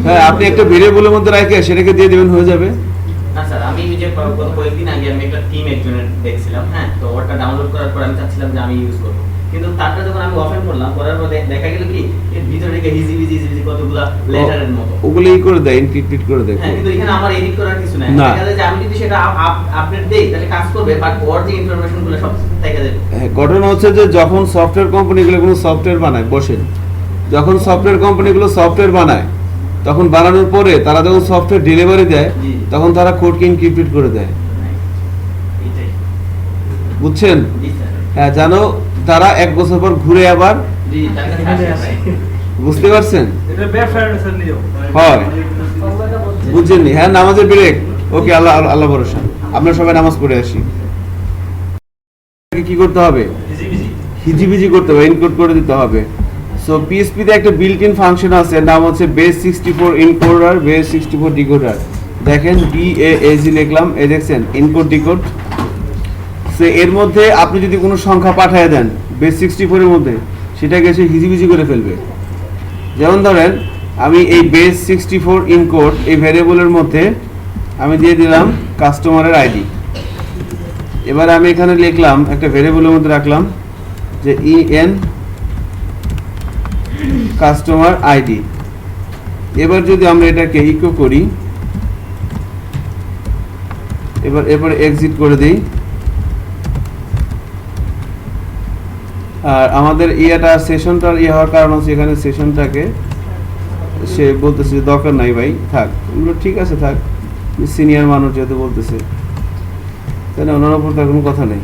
S1: হ্যাঁ, আপনি একটা ভেরিয়েবলের মধ্যে রেখে সেটাকে দিয়ে দিবেন, হয়ে যাবে।
S6: না স্যার, আমি ওই যে কয়েকদিন আগে আমি একটা থিম একজনের দেখছিলাম, হ্যাঁ, তো ওটা ডাউনলোড করার পর আমি চাচ্ছিলাম যে আমি ইউজ করবো, কিন্তু তারটা যখন আমি ওপেন করলাম, করার পর দেখা গেল কি এর ভিতরে রেখে হিজিবিজি কতগুলা লেটারের মতো,
S1: ওগুলো ই করে দেয়, ইনক্রিপ্ট করে দেয়।
S6: হ্যাঁ, কিন্তু এখানে আমার এডিট করার কিছু নাই।
S1: না।
S6: দেখা যায় যে আমি যদি সেটা আপডেট দেই তাহলে কাজ করবে, বাট ওর যে ইনফরমেশন গুলো সব দেখা যাবে।
S1: হ্যাঁ, ঘটনা হচ্ছে যে যখন সফটওয়্যার কোম্পানিগুলো কোনো সফটওয়্যার বানায়, বসেন, যখন সফটওয়্যার কোম্পানিগুলো সফটওয়্যার বানায়, তখন বানানোর পরে তারা যখন সফটওয়্যার ডেলিভারি দেয়,
S6: জি।
S1: তখন তারা কোডকে ইনক্রিপ্টেড করে দেয়,
S6: এটাই।
S1: বুঝছেন?
S6: জি স্যার।
S1: হ্যাঁ, জানো তারা 1 বছর পর ঘুরে আবার,
S6: জি, তার কাছে আসে।
S1: বুঝতে পারছেন?
S3: এটা ব্যাক ফায়ারনেসের নিয়ম।
S1: হয়, বুঝছেননি? হ্যাঁ, নামাজের ব্রেক। ওকে, আল্লাহ আল্লাহ ভরসা। আমরা সবাই নামাজ পড়ে আসি। কি করতে হবে? হিজিবিজি করতে হবে, এনকোড করে দিতে হবে। সো PHP তে একটা বিল্ট ইন ফাংশন আছে, নাম হচ্ছে বেস 64 এনকোডার, বেস 64 ডিকোডার। দেখেন BASE লিখলাম, এই দেখছেন এনকোড ডিকোড। সো এর মধ্যে আপনি যদি কোনো সংখ্যা পাঠিয়ে দেন বেস 64 এর মধ্যে, সেটাকে সে হিজিবিজি করে ফেলবে। যেমন ধরেন আমি এই বেস 64 ইনকোড এই ভ্যারিয়েবলের মধ্যে আমি দিয়ে দিলাম কাস্টমারের আইডি। এবার আমি এখানে লিখলাম, একটা ভ্যারিয়েবলের মধ্যে রাখলাম যে EN কাস্টমার আইডি। এবার যদি আমরা এটাকে ইকো করি, এবার এক্সিট করে দিই, আর আমাদের ইয়েটা সেশনটার হওয়ার কারণ হচ্ছে এখানে সেশনটাকে সে বলতেছে যে দরকার নাই ভাই, থাক। এগুলো ঠিক আছে, থাক, সিনিয়র মানুষ যেহেতু বলতেছে, তাই না, ওনার উপর তার কোনো কথা নেই।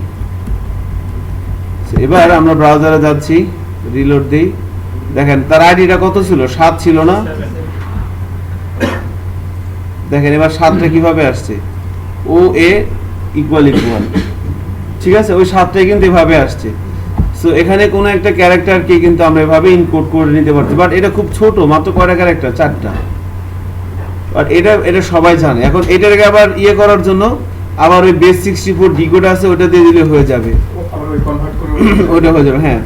S1: এবার আমরা ব্রাউজারে যাচ্ছি, রিলোড দিই, দেখেন তার আইডিটা কত ছিল, 7 ছিল না? দেখেন এবার 7টা কিভাবে আসছে, OA ইকুয়াল, ঠিক আছে, ওই 7টাই কিন্তু এভাবে আসছে। সো এখানে কোনো একটা ক্যারেক্টারকে কিন্তু আমরা এভাবে ইনকোড করে নিতে পারছি, বাট এটা খুব ছোট, মাত্র কয়টা ক্যারেক্টার, 4টা। বাট এটা সবাই জানে। এখন এটাকে আবার ইয়ে করার জন্য আবার ওই বেস 64 ডিকোড আছে, ওটা দিয়ে দিলে হয়ে যাবে, ওটা হয়ে যাবে। হ্যাঁ,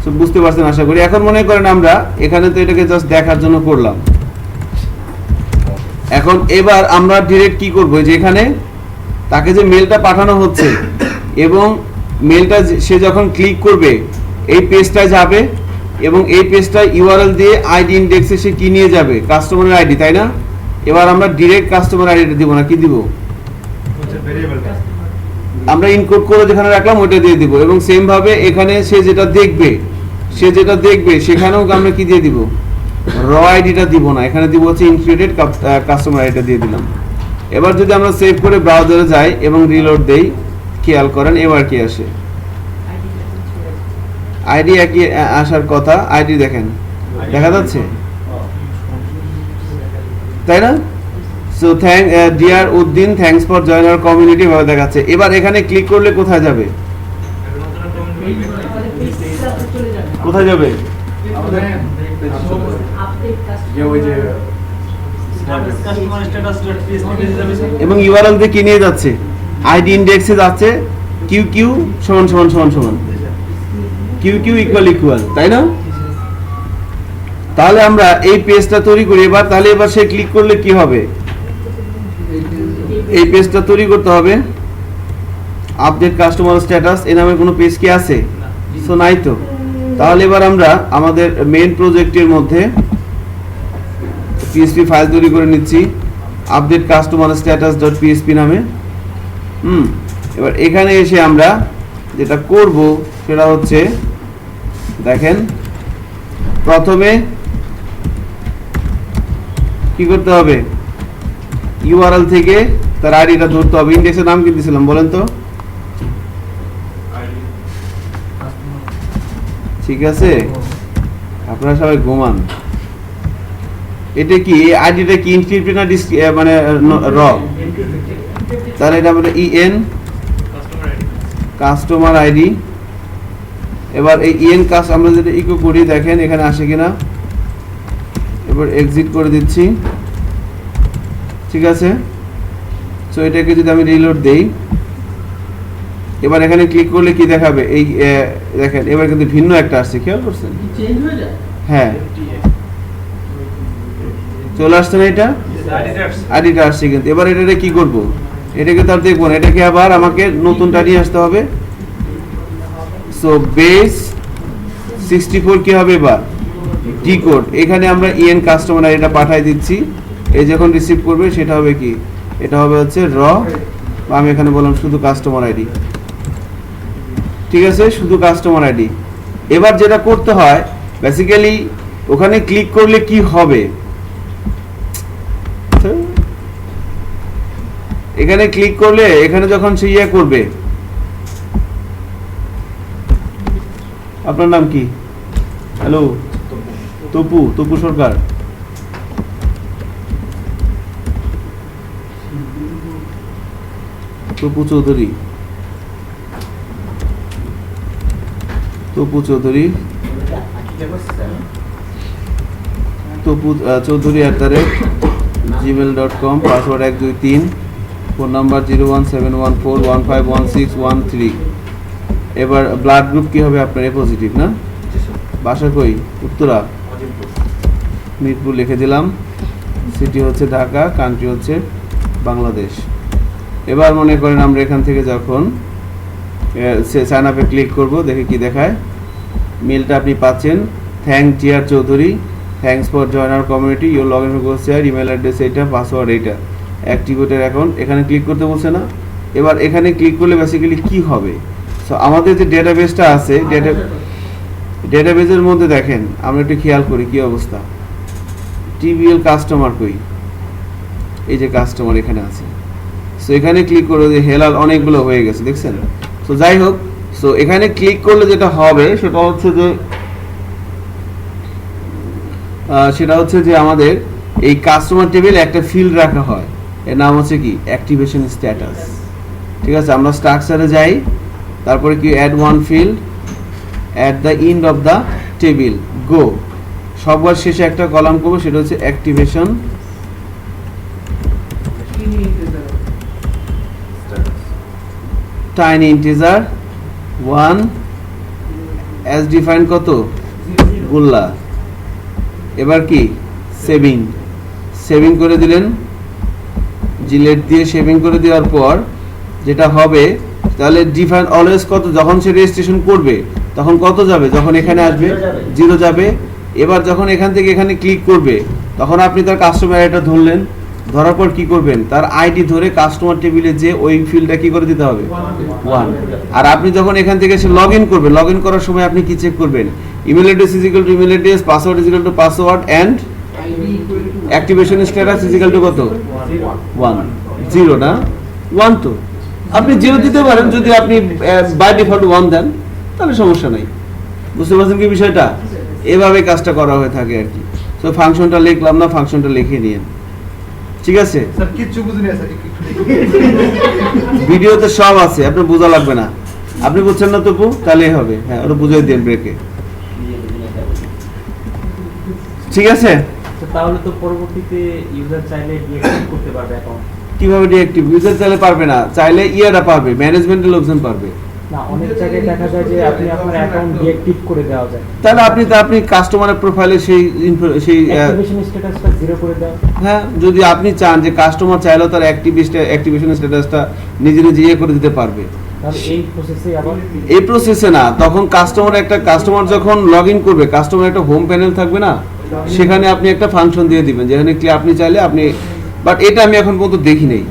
S1: সো বুঝতে পারছেন আশা করি। এখন মনে করেন আমরা এখানে তো এটাকে জাস্ট দেখার জন্য করলাম। এখন এবার আমরা ডিরেক্ট কি করব, যে এখানে তাকে যে মেলটা পাঠানো হচ্ছে এবং মেলটা সে যখন ক্লিক করবে এই পেজটায় যাবে এবং এই পেজটায় ইউআরএল দিয়ে আইডি ইন্ডেক্সে সে কি নিয়ে যাবে, কাস্টমারের আইডি, তাই না? এবার আমরা ডিরেক্ট কাস্টমার আইডিটা দিব না, কি দিব, আমরা ইনকোড করে যেখানে রাখলাম ওইটা দিয়ে দিব। এবং সেম ভাবে এখানে সে যেটা দেখবে সেখানেও আমরা কি দিয়ে দিব, র আইডিটা দিব না, এখানে দিব হচ্ছে ইনক্লুডেড কাস্টমার আইডিটা দিয়ে দিলাম। এবার যদি আমরা সেভ করে ব্রাউজারে যাই এবং রিলোড দেই, খেয়াল করেন এবার কি আসে, আইডি একই আসার কথা, আইডি দেখেন দেখা যাচ্ছে, তাই না? So dear Uddin, thanks for join our community ভাবে দেখাচ্ছে। এবার এখানে ক্লিক করলে কোথায় যাবে, কোথায় যাবে, এবং ইউআরএল দিয়ে কি নিয়ে যাচ্ছে, আইডি ইন্ডেক্সে যাচ্ছে QQ সমান সমান সমান সমান, QQ ইকুয়াল, তাই না? তাহলে আমরা এই পেজটা তৈরি করি এবার। তাহলে এবার সে ক্লিক করলে কি হবে, এই পেজটা তৈরি করতে হবে, আপডেট কাস্টমার স্ট্যাটাস, এই নামে কোনো পেজ কি আছে? সো নাই তো। তাহলে এবার আমরা আমাদের মেইন প্রজেক্টের মধ্যে PHP ফাইল তৈরি করে নিচ্ছি, update customer status dot PHP নামে। এবার এখানে এসে আমরা যেটা করব সেটা হচ্ছে, দেখেন প্রথমে কি করতে হবে, ইউআরএল থেকে তার আইডিটা ধরতে হবে। ইন্ডেক্সের নাম কি দিয়েছিলাম বলেন তো? ঠিক আছে, আপনারা সবাই ঘুমান। এটা কি আইডিটা কি ইনক্রিপ্টেড না মানে র? তাহলে এটা আমরা EN কাস্টমার আইডি এবার এই ইএন কাজ আমরা যদি ইকো করি দেখেন এখানে আসে কিনা, এবার এক্সিট করে দিচ্ছি, ঠিক আছে। সো এটাকে যদি আমি রিলোড দেই, এবার এখানে ক্লিক করলে কি দেখাবে, এই দেখেন এবার কিন্তু ভিন্ন একটা আসছে, খেয়াল করছেন?
S2: চেঞ্জ হয়ে যায়।
S1: হ্যাঁ চলে আসছে না, এটা আইডিটা আসছে কিন্তু। এবার এটা কি করব, এটাকে তার দেখবো না, এটাকে আবার আমাকে নতুনটা নিয়ে আসতে হবে। সো বেস 64 কি হবে এবার ডিকোড, এখানে আমরা ইএন কাস্টমার এটা পাঠিয়ে দিচ্ছি, এই যখন রিসিভ করবে সেটা হবে কি, এটা হবে হচ্ছে র, আমি এখানে বললাম শুধু কাস্টমার আইডি, ঠিক আছে, শুধু কাস্টমার আইডি। এবার যেটা করতে হয় বেসিক্যালি ওখানে ক্লিক করলে কি হবে, এখানে ক্লিক করলে এখানে যখন সে ইয়ে করবে, আপনার নাম কি? Hello, Tapu Sarkar. Tapu Chowdhury Chowdhury @gmail.com, password 123, phone number 01714151613। এবার ব্লাড গ্রুপ কি হবে আপনার? এ পজিটিভ না? বাসা কই? উত্তরা, মিরপুর লিখে দিলাম, সিটি হচ্ছে ঢাকা, কান্ট্রি হচ্ছে বাংলাদেশ। এবার মনে করেন আমরা এখান থেকে যখন সাইন আপে ক্লিক করব, দেখে কি দেখায়, মেলটা আপনি পাচ্ছেন, thank GR Chowdhury, thanks for join our community, your log in করছে, ইমেল অ্যাড্রেস এইটা, পাসওয়ার্ড এইটা, অ্যাক্টিভেটেড অ্যাকাউন্ট, এখানে ক্লিক করতে বলছে না। এবার এখানে ক্লিক করলে বেসিক্যালি কি হবে, সো আমাদের যে ডেটাবেসটা আছে, ডেটাবেসের মধ্যে দেখেন আমরা একটু খেয়াল করি কি অবস্থা, টিবিএল কাস্টমার কই, এই যে কাস্টমার এখানে আছে। সো এখানে ক্লিক করে হেলাল অনেকগুলো হয়ে গেছে, দেখছেন? সো যাই হোক, সো এখানে ক্লিক করলে যেটা হবে সেটা হচ্ছে যে আমাদের এই কাস্টমার টেবিলে একটা ফিল্ড রাখা হয়, এর নাম হচ্ছে কি অ্যাক্টিভেশন স্ট্যাটাস, ঠিক আছে। আমরা স্ট্রাকচারে যাই, তারপরে কি add one field at the end of the table, go, সবার শেষে একটা কলাম করবো, সেটা হচ্ছে activation tiny integer 1 as defined কত গোল্লা। এবার কি সেভিং করে দিলেন, জিলেট দিয়ে শেভিং করে দেওয়ার পর যেটা হবে, তাহলে ডিফাইন অলওয়েজ কত, যখন সে রেজিস্ট্রেশন করবে তখন কত যাবে, যখন এখানে আসবে 0 যাবে। এবার যখন এখান থেকে এখানে ক্লিক করবে তখন আপনি তার কাস্টমার আইডিটা ধরলেন, ধরার পর কি করবেন, তার আইডি ধরে কাস্টমার টেবিলে যে ওই ফিল্ডটা কি করে দিতে হবে 1। আর আপনি যখন এখান থেকে এসে লগ ইন করবে, লগ ইন করার সময় আপনি কি চেক করবেন, email address is equal to email address, password is equal to password, and activation status is equal to কত 1, 0 না 1, তো আপনি 0 দিতে পারেন, যদি আপনি বাই ডিফল্ট 1 দেন তাহলে সমস্যা নাই। বুঝতে পারছেন কি বিষয়টা? এভাবে কাজটা করা হয়ে থাকে আর কি। তো ফাংশনটা লিখলাম না, ফাংশনটা লিখে নিন, ঠিক আছে।
S5: স্যার কিচ্ছু বুঝিনি স্যার,
S1: ভিডিওতে সব আছে, আপনার বোঝা লাগবে না, আপনি বুঝছেন না তপু, তাহলেই হবে। হ্যাঁ, ওটা বুঝিয়ে দিন ব্রেকে, ঠিক আছে।
S7: তাহলে তো পরবর্তীতে ইউজার চাইলে ডিএক্টিভ করতে পারবে অ্যাকাউন্ট।
S1: কিভাবে ডিএক্টিভ? ইউজার চাইলে পারবে না, চাইলে ইয়ারা পারবে, ম্যানেজমেন্টের লোকজন পারবে
S7: না। অনেক জায়গায় দেখা যায় যে আপনি আপনার অ্যাকাউন্ট ডিএক্টিভ করে দেওয়া যায়,
S1: তাহলে আপনি কাস্টমারের প্রোফাইলে সেই
S7: অ্যাক্টিভেশন স্ট্যাটাসটা 0 করে দেওয়া।
S1: হ্যাঁ, যদি আপনি চান যে কাস্টমার চাইলেও তার অ্যাক্টিভেশন স্ট্যাটাসটা নিজে ইয়ে করে দিতে পারবে,
S7: তাহলে এই প্রসেসে আবার
S1: এই প্রসেসে না, তখন কাস্টমার যখন লগ ইন করবে, কাস্টমার একটা হোম প্যানেল থাকবে না, সেখানে আপনি একটা ফাংশন দিয়ে দিবেন, যেখানে আপনি চাইলে আপনি, বাট এটা আমি এখন পর্যন্ত দেখি নাই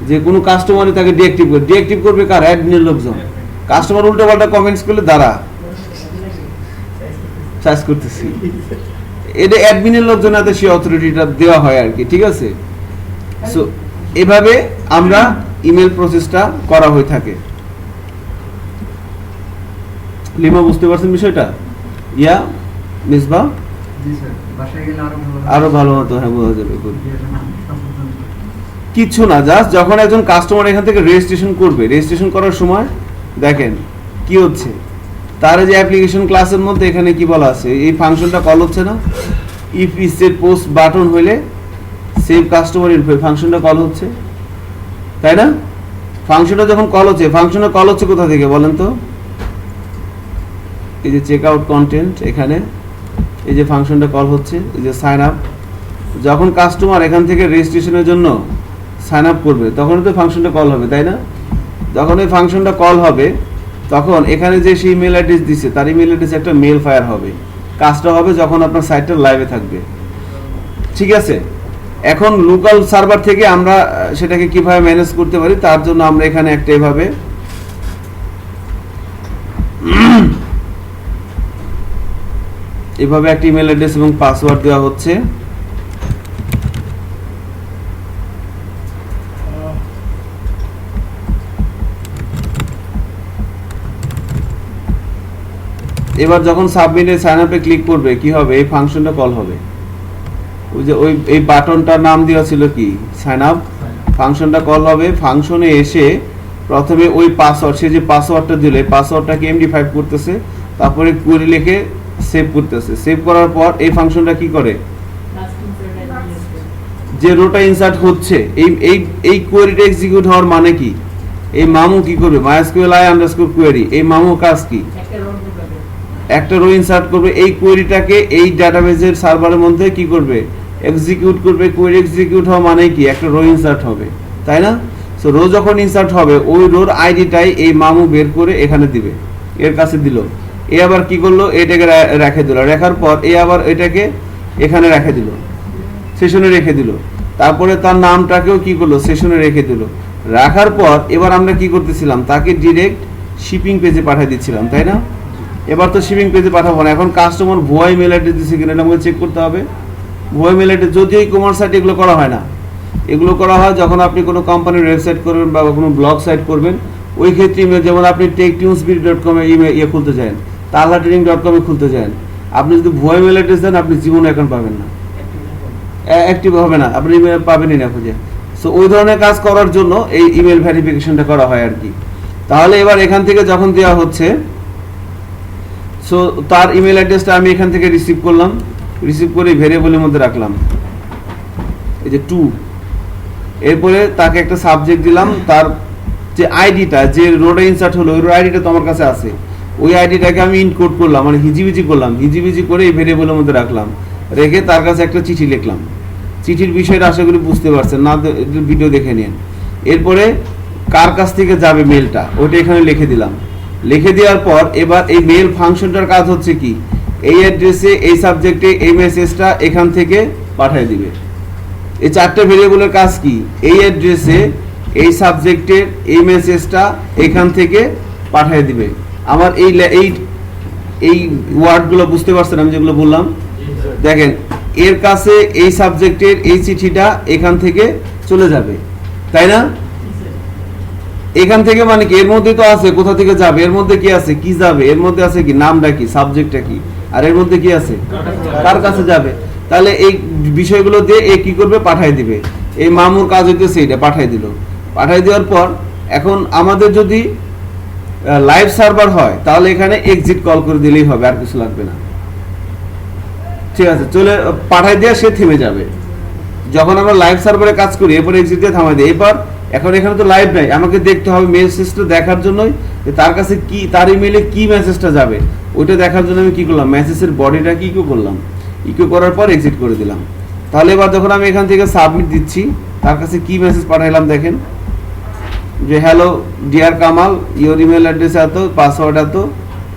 S1: যে কোনো কাস্টমারই তাকে ডিঅ্যাক্টিভ করবে কার, অ্যাডমিনের লোকজন। কাস্টমার উল্টোপাল্টা কমেন্টস করলে দাঁড়া সার্চ করতেছি, এটা অ্যাডমিনের লোকজন হাতে সেই অথরিটিটা দেওয়া হয় আর কি, ঠিক আছে। সো এভাবে আমরা ইমেল প্রসেসটা করা হয়ে থাকে। লিমা, বুঝতে পারছেন বিষয়টা? ইয়া মিসবা,
S4: জি স্যার, বাসায় গেলে
S1: আরো ভালো হতো। হ্যাঁ, বোঝা যাবে। কিচ্ছু না, জাস্ট যখন একজন কাস্টমার এখান থেকে রেজিস্ট্রেশন করবে, রেজিস্ট্রেশন করার সময় দেখেন কি হচ্ছে, তার যে অ্যাপ্লিকেশন ক্লাসের মধ্যে এখানে কি বলা আছে, এই ফাংশনটা কল হচ্ছে না, ইফ সেট পোস্ট বাটন হইলে সেভ কাস্টমার ইনফো ফাংশনটা কল হচ্ছে, তাই না? ফাংশনটা যখন কল হচ্ছে, ফাংশনটা কল হচ্ছে কোথা থেকে বলেন তো? এই যে চেক আউট কন্টেন্ট, এখানে এই যে ফাংশনটা কল হচ্ছে, এই যে সাইন আপ। যখন কাস্টমার এখান থেকে রেজিস্ট্রেশনের জন্য সাইন আপ করবে তখন তো ফাংশনটা কল হবে, তাই না? যখন এই ফাংশনটা কল হবে তখন এখানে যে সেই ইমেল অ্যাড্রেস দিচ্ছে তার ইমেল অ্যাড্রেসে একটা মেল ফায়ার হবে। কাজটা হবে যখন আপনার সাইটটা লাইভে থাকবে, ঠিক আছে? এখন লোকাল সার্ভার থেকে আমরা সেটাকে কিভাবে ম্যানেজ করতে পারি, তার জন্য আমরা এখানে একটা এভাবে একটা ইমেল অ্যাড্রেস এবং পাসওয়ার্ড দেওয়া হচ্ছে। এবার যখন সাবমিটে সাইন আপে ক্লিক করবে কি হবে, এই ফাংশনটা কল হবে। ওই যে এই বাটনটার নাম দেওয়া ছিল কি, সাইন আপ। ফাংশনটা কল হবে, ফাংশনে এসে প্রথমে ওই পাসওয়ার্ড, সে যে পাসওয়ার্ডটা দিলে পাসওয়ার্ডটাকে MD5 করতেছে, তারপরে কোয়েরি লিখে সেভ করতেছে। সেভ করার পর এই ফাংশনটা কি করে, যে রোটা ইনসার্ট হচ্ছে এই কোয়েরিটা এক্সিকিউট হওয়ার মানে কি, এই মামু কি করবে, MySQLi_query, এই মামু কাজ কি, একটা রো ইনসার্ট করবে, এই কোয়েরিটাকে এই ডাটাবেজের সার্ভারের মধ্যে কি করবে, এক্সিকিউট করবে। কোয়েরি এক্সিকিউট হওয়া মানে কি, একটা রো ইনসার্ট হবে, তাই না? সো রো যখন ইনসার্ট হবে ওই রোর আইডিটাই এই মামু বের করে এখানে দিবে, এর কাছে দিল। এ আবার কি করলো, এটাকে রেখে দিল, রাখার পর এ আবার এটাকে এখানে রেখে দিল, সেশনে রেখে দিল। তারপরে তার নামটাকেও কি করলো, সেশনে রেখে দিল। রাখার পর এবার আমরা কি করতেছিলাম, তাকে ডিরেক্ট শিপিং পেজে পাঠিয়ে দিচ্ছিলাম, তাই না? এবার তো শিপিং পেজে পাঠাবো না, এখন কাস্টমার ভুয়া ইমেল অ্যাড্রেস দিচ্ছে কিনা এটা আমাকে চেক করতে হবে। ভুয়া ইমেল অ্যাড্রেস, যদিও এই কমার্স সাইট এগুলো করা হয় না, এগুলো করা হয় যখন আপনি কোনো কোম্পানির ওয়েবসাইট করবেন বা কোনো ব্লগ সাইট করবেন, ওই ক্ষেত্রে ইমেল, যেমন আপনি techtunespeed.com ইয়ে খুলতে চান, talhatraining.com খুলতে চান, আপনি যদি ভুয়া ইমেল অ্যাড্রেস দেন আপনি জীবনে অ্যাকাউন্ট পাবেন না, অ্যাক্টিভ হবে না, আপনি ইমেল পাবেনই না খুঁজে। সো ওই ধরনের কাজ করার জন্য এই ইমেল ভেরিফিকেশনটা করা হয় আর কি। তাহলে এবার এখান থেকে যখন দেওয়া হচ্ছে, সো তার ইমেল অ্যাড্রেসটা আমি এখান থেকে রিসিভ করলাম, রিসিভ করে ভেরিয়েবলের মধ্যে রাখলাম, এই যে 2। এরপরে তাকে একটা সাবজেক্ট দিলাম, তার যে আইডিটা, যে রোডে ইনসার্ট হলো ওই আইডিটা তো আমার কাছে আছে, ওই আইডিটাকে আমি ইনকোড করলাম, মানে হিজিবিজি করলাম, হিজিবিজি করে এই ভেরিয়েবলের মধ্যে রাখলাম, রেখে তার কাছে একটা চিঠি লিখলাম। চিঠির বিষয়টা আশা করি বুঝতে পারছেন, না ভিডিও দেখে নিন। এরপরে কার কাছ থেকে যাবে মেলটা ওটা এখানে লিখে দিলাম। লিখে দেওয়ার পর এবার এই মেল ফাংশনটার কাজ হচ্ছে কি, এই অ্যাড্রেসে এই সাবজেক্টে এই মেসেজটা এখান থেকে পাঠিয়ে দিবে। এই চারটে ভেরিয়েবলের কাজ কি, এই অ্যাড্রেসে এই সাবজেক্টের এই মেসেজটা এখান থেকে পাঠিয়ে দিবে। আমার এই ওয়ার্ডগুলো বুঝতে পারছেন আমি যেগুলো বললাম? দেখেন, এর কাছে এই সাবজেক্টের এই চিঠিটা এখান থেকে চলে যাবে, তাই না? এখান থেকে মানে কি, এর মধ্যে তো আছে কোথা থেকে যাবে, এর মধ্যে কি আছে, কি যাবে, এর মধ্যে আছে কি, নামটা কি, সাবজেক্টটা কি, আর এর মধ্যে কি আছে, কার কাছে যাবে। তাহলে এই বিষয়গুলো দিয়ে এ কি করবে, পাঠিয়ে দিবে। এই মামুর কাজ হইতেছে এটা, পাঠিয়ে দিল। পাঠিয়ে দেওয়ার পর এখন আমাদের যদি লাইভ সার্ভার হয় তাহলে এখানে এক্সিট কল করে দিলেই হবে, আর কিছু লাগবে না, ঠিক আছে? চলে পাঠিয়ে দিয়ে সে থেমে যাবে। যখন আমরা লাইভ সার্ভারে কাজ করি এরপরে এক্সিট দিয়ে থামাই দিই। এবার এখন এখানে তো লাইভ নাই, আমাকে দেখতে হবে মেসেজটা দেখার জন্যই তার কাছে কি, তার ইমেলে কি মেসেজটা যাবে ওইটা দেখার জন্য আমি কি করলাম, মেসেজের বডিটা কি ইকো করলাম, ইকো করার পর এক্সিট করে দিলাম। তাহলে এবার যখন আমি এখান থেকে সাবমিট দিচ্ছি, তার কাছে কি মেসেজ পাঠাইলাম দেখেন, যে hello dear Kamal, your email address এত, পাসওয়ার্ড এত,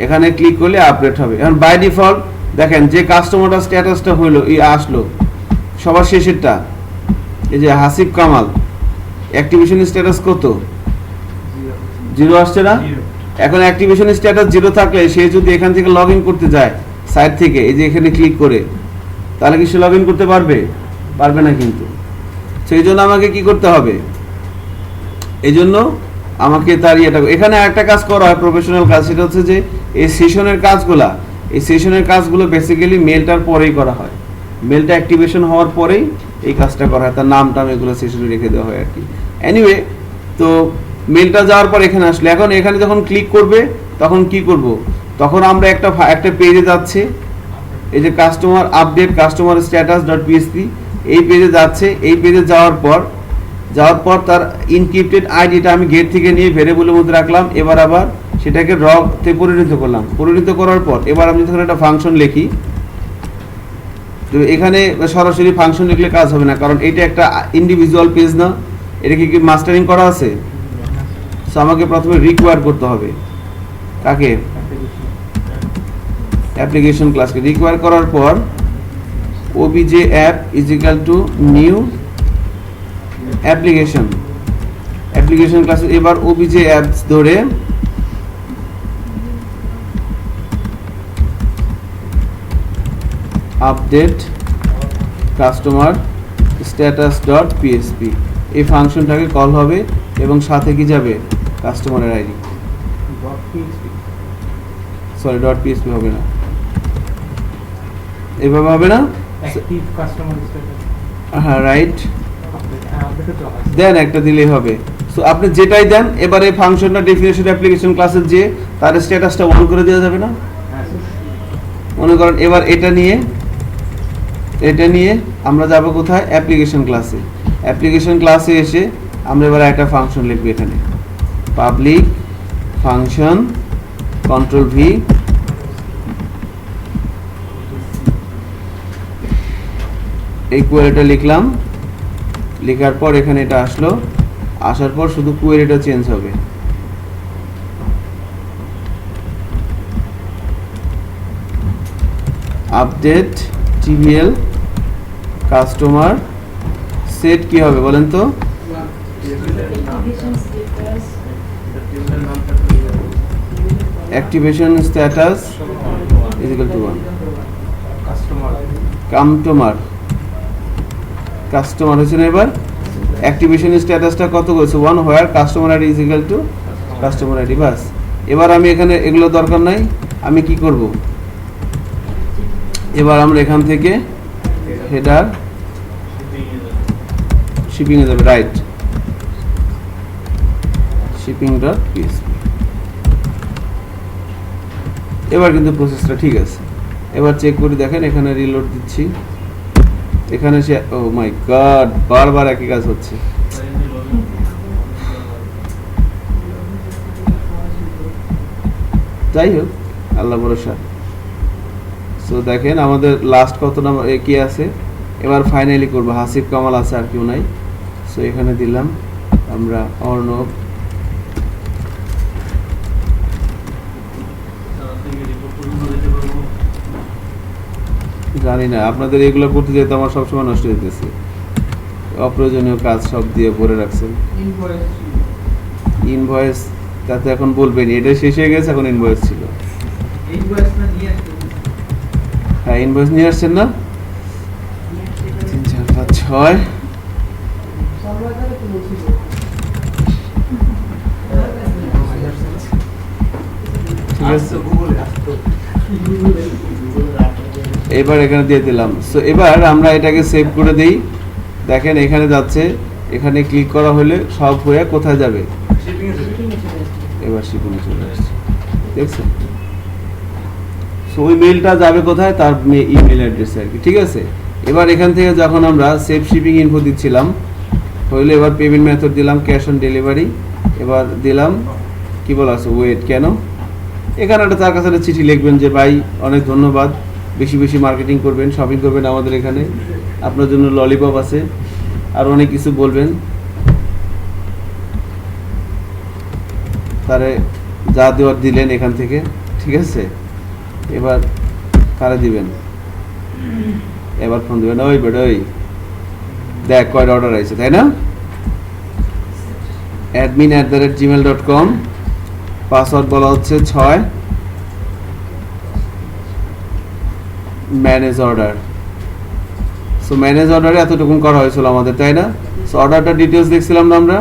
S1: এখানে ক্লিক করলে আপডেট হবে। এখন বাই ডিফল্ট দেখেন যে কাস্টমারটা স্ট্যাটাসটা হইলো, আসলো সবার শেষেরটা, এই যে হাসিব কামাল, অ্যাক্টিভেশন স্ট্যাটাস কত, 0 আসছে না? এখন অ্যাক্টিভেশন স্ট্যাটাস 0 থাকলে সে যদি এখান থেকে লগ ইন করতে যায় সাইট থেকে, এই যে এখানে ক্লিক করে, তাহলে কি সে লগ ইন করতে পারবে? পারবে না কিন্তু। সেই জন্য আমাকে কি করতে হবে, এই জন্য আমাকে তার ইয়েটা, এখানে একটা কাজ করা হয় প্রফেশনাল কাজ, সেটা হচ্ছে যে এই সেশনের কাজগুলো বেসিক্যালি মেলটার পরেই করা হয়, মেলটা অ্যাক্টিভেশন হওয়ার পরেই এই কাজটা করা হয়, তার নামটা এগুলো সেশনে রেখে দেওয়া হয় আর কি। এনিওয়ে, তো মেলটা যাওয়ার পর এখানে আসলে, এখন এখানে যখন ক্লিক করবে তখন কি করব, তখন আমরা একটা পেজে যাচ্ছে, এই যে customer update customer status dot PSP, এই পেজে যাচ্ছে। এই পেজে যাওয়ার পর তার ইনক্রিপ্টেড আইডিটা আমি গেট থেকে নিয়ে ভেরিয়েবলের মধ্যে রাখলাম। এবার আবার সেটাকে তে পরিণত করলাম। পরিণত করার পর এবার আমি যখন একটা ফাংশন লিখি, তো এখানে সরাসরি ফাংশন লিখলে কাজ হবে না, কারণ এটা একটা ইন্ডিভিজুয়াল পেজ না, এটাকে কি মাস্টারিং করা আছে। সো আমাকে প্রথমে রিকোয়ার করতে হবে কাকে, অ্যাপ্লিকেশন ক্লাসকে। রিকোয়ার করার পর obj app is equal to new application ক্লাসে এবার obj apps ধরে update customer status dot PSP, এই ফাংশনটাকে কল হবে এবং সাথে কি যাবে, কাস্টমারের আইডি। সরি, ডট পিএসপি হবে না, এভাবে হবে না।
S7: অ্যাক্টিভ কাস্টমার স্ট্যাটাস,
S1: হ্যাঁ রাইট,
S7: আপডেট তো আছে।
S1: দেন একটা দিলেই হবে। সো আপনি যেটাই দেন, এবার এই ফাংশনটা ডেফিনেশন অ্যাপ্লিকেশন ক্লাসের যে তার স্ট্যাটাসটা অন করে দেওয়া যাবে না। মনে করেন এবার এটা নিয়ে আমরা যাব কোথায়, অ্যাপ্লিকেশন ক্লাসে। অ্যাপ্লিকেশন ক্লাসে এসে আমরা এবার একটা ফাংশন লিখব এখানে, পাবলিক ফাংশন কন্ট্রোল ভি এই কোয়েরিটা লিখলাম। লেখার পর এখানে এটা আসলো, আসার পর শুধু কোয়েরিটা চেঞ্জ হবে। আপডেট টিবিএল কাস্টমার সেট কি হবে বলেন তো, activation status is equal to 1 customer হয়েছে না। এবার অ্যাক্টিভেশন স্ট্যাটাসটা কত করেছে, 1 where customer ID is equal to customer ID. বাস, এবার আমি এখানে এগুলো দরকার নাই, আমি কি করব, এবার আমরা এখান থেকে হেডার শিপিং এ যাবে, রাইট, শিপিং ডট পিএসপি। এবার কিন্তু প্রসেসটা ঠিক আছে। এবার চেক করে দেখেন, এখানে রিলোড দিচ্ছি, এখানে সে, ও মাই গড, বারবার একই কাজ হচ্ছে। যাই হোক, আল্লাহ ভরসা। সো দেখেন আমাদের লাস্ট কত নাম্বার কি আছে, এবার ফাইনালি করবো। হাসিব কামাল আছে, আর কেউ নাই। সো এখানে দিলাম আমরা অর্ণব, জানি না আপনাদের এগুলো করতে যেতে আমার সবসময় নষ্ট হইতেছে, অপ্রয়োজনীয় কাজ সব দিয়ে ভরে রাখছেন। ইনভয়েস তাতে এখন বলবেন, এটা শেষ হয়ে গেছে, এখন ইনভয়েস ছিল। হ্যাঁ, ইনভয়েস নিয়ে আসছেন না, 3 4 5 6 ঠিক আছে। এবার এখানে দিয়ে দিলাম। সো এবার আমরা এটাকে সেভ করে দেই। দেখেন এখানে যাচ্ছে, এখানে ক্লিক করা হলে সব হয়ে কোথায় যাবে, এবার শিপিংয়ে চলে আসছে, দেখছেন। সো ওই মেইলটা যাবে কোথায়, তার ইমেল অ্যাড্রেসে আর কি, ঠিক আছে। এবার এখান থেকে যখন আমরা সেভ শিপিং ইনফো দিচ্ছিলাম, হইলে এবার পেমেন্ট মেথড দিলাম ক্যাশ অন ডেলিভারি। এবার দিলাম কি বলা আছে, ওয়েট, কেন, এখানে একটা তার কাছে একটা চিঠি লিখবেন যে ভাই অনেক ধন্যবাদ, বেশি বেশি মার্কেটিং করবেন, শপিং করবেন আমাদের এখানে, আপনার জন্য ললিপপ আছে, আর অনেক কিছু বলবেন। তারে যা দেওয়ার দিলেন এখান থেকে, ঠিক আছে। এবার কারে দিবেন, এবার ফোন দিবেন, ওই বেটা ওই দেখ কয়টা অর্ডার আছে, তাই না। admin@gmail.com, পাসওয়ার্ড বলা হচ্ছে 6, ম্যানেজ অর্ডার। সো ম্যানেজ অর্ডারে এতটুকুন করা হয়েছিল আমাদের, তাই না। সো অর্ডারটা ডিটেলস দেখছিলাম না আমরা,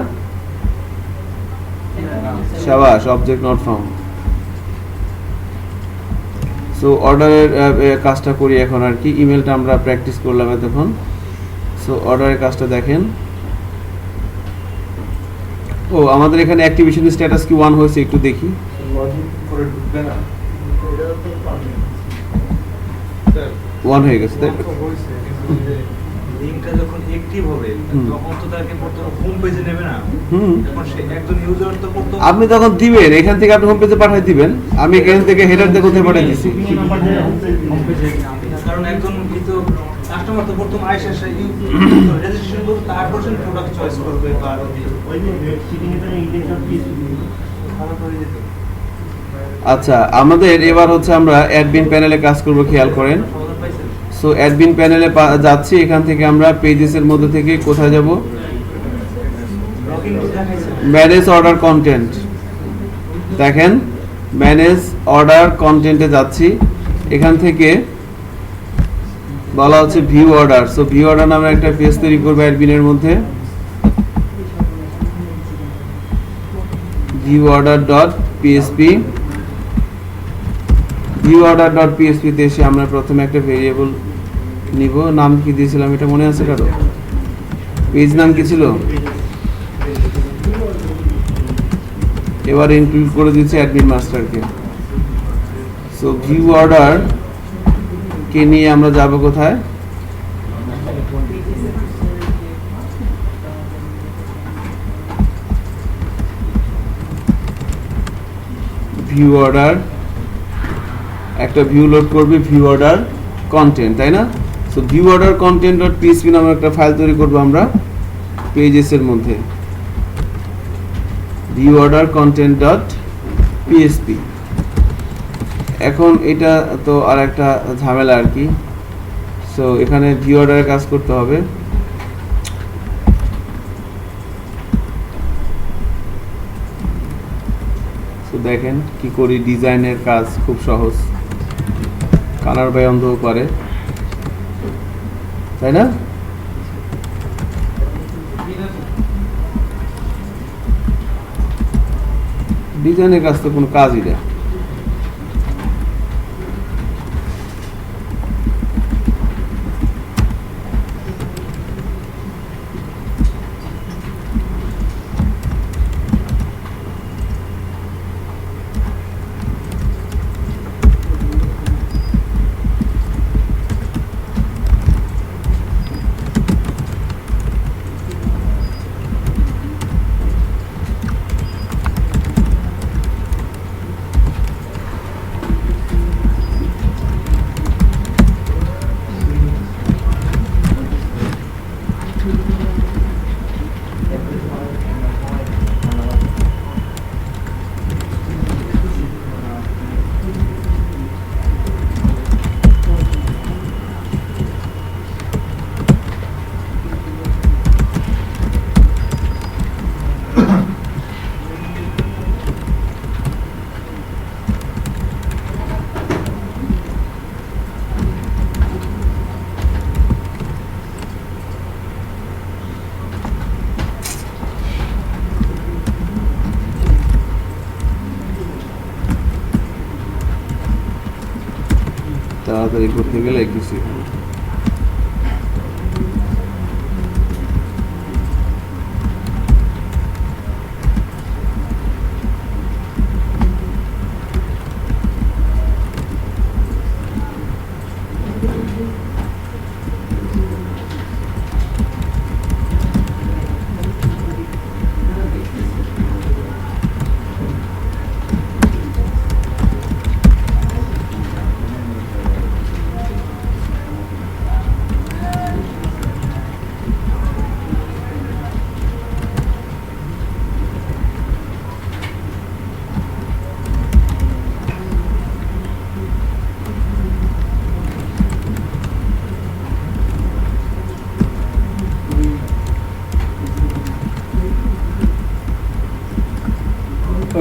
S1: শাবাশ, অবজেক্ট নট ফাউন্ড। সো অর্ডারের কাজটা করি এখন আর কি, ইমেলটা আমরা প্র্যাকটিস করলাম এতক্ষণ। সো অর্ডারের কাজটা দেখেন, ও আমাদের এখানে অ্যাক্টিভেশন স্ট্যাটাস কি 1 হয়েছে, একটু দেখি।
S5: লজিন করে ঢুকবে না, এটা তো পারবে
S1: ওয়ান হয়ে গেছে তাই তো?
S3: লিংকটা যখন অ্যাক্টিভ হবে
S1: হুম।
S3: তখন তো তাকে প্রথমে হোম পেজে নেবে না।
S1: হুম।
S3: এখন সে একজন ইউজার তো করতে
S1: আপনি তখন দিবেন, এখান থেকে আপনি হোম পেজে পাঠিয়ে দিবেন, আমি এখান থেকে হেডার দিয়ে কোথায় পাঠিয়ে দিচ্ছি।
S3: কারণ একজন কিন্তু কাস্টমার তো প্রথম আইসা সে রেজিস্ট্রেশন করবে, তারপর সে প্রোডাক্ট চয়েস করবে বা
S5: ওই যে শিপিং এর ইন্টেনশন কি
S3: ভালো করে যেত।
S1: আচ্ছা, আমাদের এবার হচ্ছে আমরা অ্যাডমিন প্যানেলে কাজ করব, খেয়াল করেন।
S3: সমাধান পাইছেন?
S1: সো অ্যাডমিন প্যানেলে যাচ্ছি, এখান থেকে আমরা পেজেসের মধ্যে থেকে কোথায় যাব,
S3: লগইন তো দেখাইছে।
S1: Manage order content. দেখেন ম্যানেজ অর্ডার কন্টেন্টে যাচ্ছি, এখান থেকে বলা হচ্ছে view order. So view order নামে একটা পেজ তৈরি করবো অ্যাডমিনের মধ্যে, view order dot PSP. View order dot PSP তে এসে আমরা প্রথমে একটা ভেরিয়েবল নিব, নাম কি দিয়েছিলাম এটা মনে আছে কারো? পেজ নাম কি ছিল? এবার ইনক্লুড করে দিচ্ছি অ্যাডমিন মাস্টারকে। সো ভিউ অর্ডার কে নিয়ে আমরা যাব কোথায়, ভিউ অর্ডার, একটা ভিউ লোড করবে, ভিউ অর্ডার কন্টেন্ট, তাই না? So view order content dot PSP নামে একটা ফাইল তৈরি করবো আমরা পেজেস এর মধ্যে, view order content dot PSP. এখন এটা তো আর একটা ঝামেলা আর কি। সো এখানে ভিউ অর্ডারে কাজ করতে হবে। সো দেখেন কি করি, ডিজাইনের কাজ খুব সহজ, কানার ভাই অন্ধও করে, তাই না? ডিজাইনের কাজ তো কোনো কাজই না। তাড়াতাড়ি করতে গেলে কিছু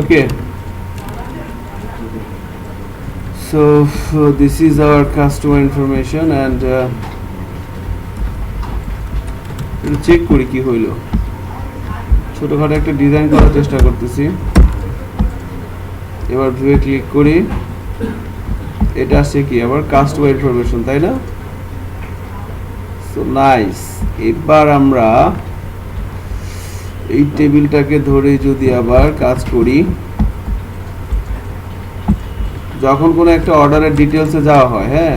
S1: Okay, so this is our customer information and check করি কি হইলো। ছোটখাটো একটা ডিজাইন করার চেষ্টা করতেছি। এবার ভিউয়ে ক্লিক করি, এটা আসছে কি আবার কাস্টমার ইনফরমেশন, তাই না? So nice. এবার আমরা এই টেবিলটাকে ধরে যদি আবার কাজ করি, যখন কোনো একটা অর্ডারের ডিটেলসে যাওয়া হয়, হ্যাঁ,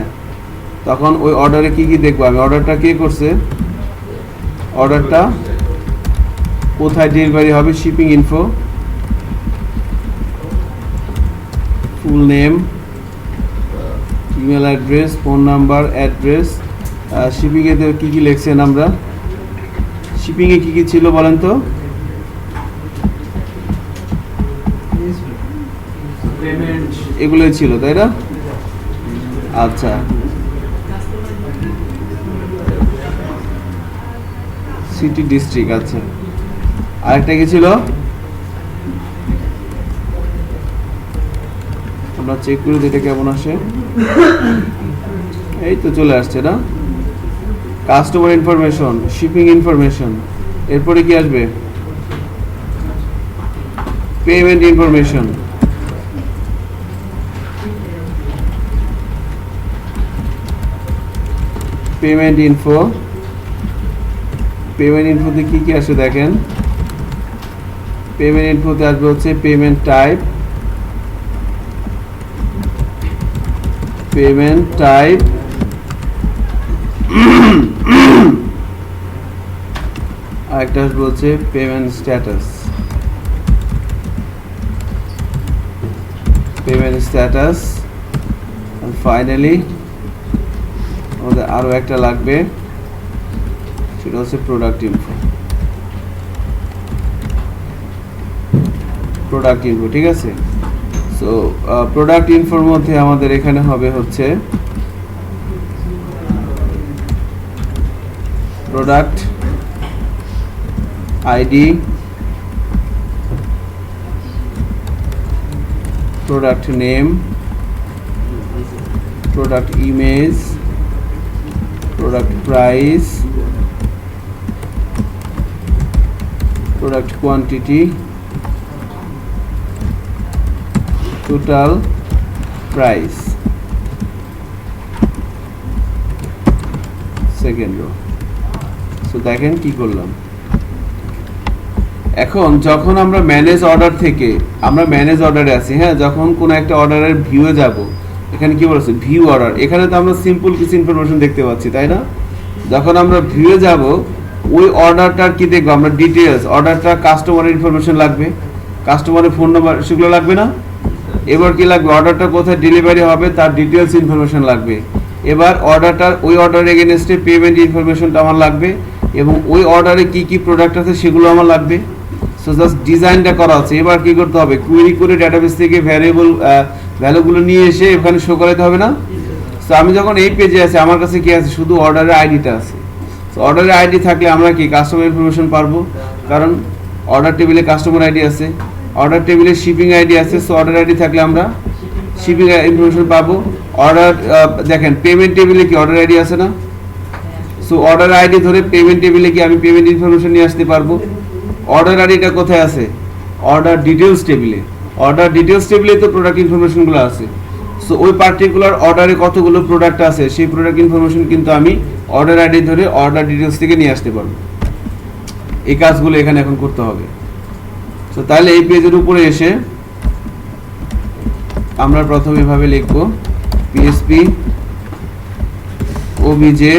S1: তখন ওই অর্ডারে কি কি দেখবো আমি, অর্ডারটা কে করছে, অর্ডারটা কোথায় ডেলিভারি হবে, shipping info, full name, email address, phone number, address, শিপিংয়ে কী কী লিখছেন আমরা, শিপিংয়ে কী কী ছিল বলেন তো,
S2: পেমেন্ট
S1: এগুলোই ছিল তাই না? আচ্ছা, সিটি ডিস্ট্রিক্ট, আচ্ছা, আরেকটা কি ছিল আমরা চেক করি এটা কেমন আসে, এই তো চলে আসছে না, কাস্টমার ইনফরমেশন, শিপিং ইনফরমেশন, এরপরে কি আসবে, payment information, payment info, payment ইনফোতে কি কি আসে দেখেন, পেমেন্ট ইনফোতে আসবে হচ্ছে পেমেন্ট টাইপ, পেমেন্ট টাইপ, আরেকটা আসবে হচ্ছে পেমেন্ট স্ট্যাটাস, পেমেন্ট স্ট্যাটাস, আর ফাইনালি আমাদের আরো একটা লাগবে, সেটা হচ্ছে প্রোডাক্ট ইনফো, প্রোডাক্ট ইনফো, ঠিক আছে। সো প্রোডাক্ট ইনফোর মধ্যে আমাদের এখানে হবে হচ্ছে product ID, product name, product image, product price, product quantity, total price, second rho. So দেখেন কি করলাম, এখন যখন আমরা ম্যানেজ অর্ডার থেকে, আমরা ম্যানেজ অর্ডারে আছি, হ্যাঁ, যখন কোনো একটা অর্ডারের ভিউয়ে যাব, এখানে কি বলছে ভিউ অর্ডার, এখানে তো আমরা সিম্পল কিছু ইনফরমেশন দেখতে পাচ্ছি তাই না, যখন আমরা ভিউয়ে যাব ওই অর্ডারটার কি দেখবো আমরা, ডিটেলস, অর্ডারটা কাস্টমারের ইনফরমেশন লাগবে, কাস্টমারের ফোন নাম্বার সেগুলো লাগবে না, এবার কি লাগবে, অর্ডারটা কোথায় ডেলিভারি হবে তার ডিটেলস ইনফরমেশন লাগবে, এবার অর্ডারটার ওই অর্ডার এগেনস্টে পেমেন্ট ইনফরমেশনটা আমার লাগবে, এবং ওই অর্ডারে কি কি প্রোডাক্ট আছে সেগুলো আমার লাগবে। সো জাস্ট ডিজাইনটা করা আছে, এবার কি করতে হবে, কুয়েরি করে ডাটাবেস থেকে ভ্যালুগুলো নিয়ে এসে এখানে শো করাতে হবে না। সো আমি যখন এই পেজে আছি আমার কাছে কি আছে, শুধু অর্ডারের আইডিটা আছে। সো অর্ডারের আইডি থাকলে আমরা কি কাস্টমার ইনফরমেশন পারবো, কারণ অর্ডার টেবিলে কাস্টমার আইডি আছে, অর্ডার টেবিলে শিপিং আইডি আছে। সো অর্ডার আইডি থাকলে আমরা শিপিং ইনফরমেশন পাবো। অর্ডার দেখেন পেমেন্ট টেবিলে কি অর্ডার আইডি আছে না, সো অর্ডার আইডি ধরে পেমেন্ট টেবিলে কি আমি পেমেন্ট ইনফরমেশন নিয়ে আসতে পারবো। অর্ডার আইডিটা কোথায় আছে, অর্ডার ডিটেলস টেবিলে, অর্ডার ডিটেলস টেবিলে তো প্রোডাক্ট ইনফরমেশনগুলো আছে। সো ওই পার্টিকুলার অর্ডারে কতগুলো প্রোডাক্ট আছে সেই প্রোডাক্ট ইনফরমেশন কিন্তু আমি অর্ডার আইডি ধরে অর্ডার ডিটেলস থেকে নিয়ে আসতে পারবো। এই কাজগুলো এখানে এখন করতে হবে। সো তাহলে এই পেজের উপরে এসে আমরা প্রথমে এভাবে লিখব পিএসপি ওবিজে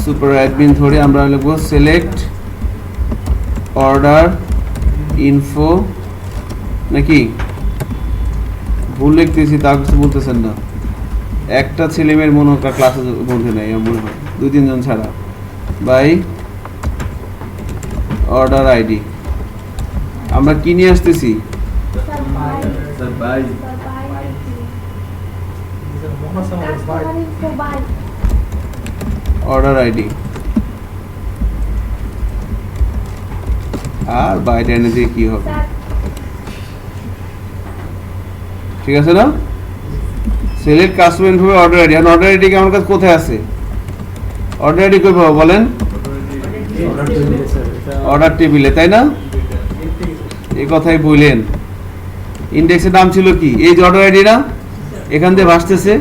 S1: সুপার অ্যাডমিন ধরে আমরা লিখব সিলেক্ট অর্ডার ইনফো, নাকি ভুল লিখতেছি তা কিছু বলতেছেন না, একটা ছেলে মেয়ের মনে হয় ক্লাসে বন্ধু নেই মনে হয়, 2-3 জন ছাড়া, বাই অর্ডার আইডি আমরা কি নিয়ে আসতেছি, অর্ডার আইডি, আর বাইরে এনে দিয়ে কি হবে, ঠিক আছে না। Select customer info order ID, আর অর্ডার আইডি কি আমার কাছে কোথায় আছে, অর্ডার আইডি কই পাবো বলেন, অর্ডার টেবিলে, তাই না, এই কথাই বললেন। ইন্ডেক্সের নাম ছিল কি, এই যে অর্ডার আইডি না, এখান দিয়ে ভাসতেছে,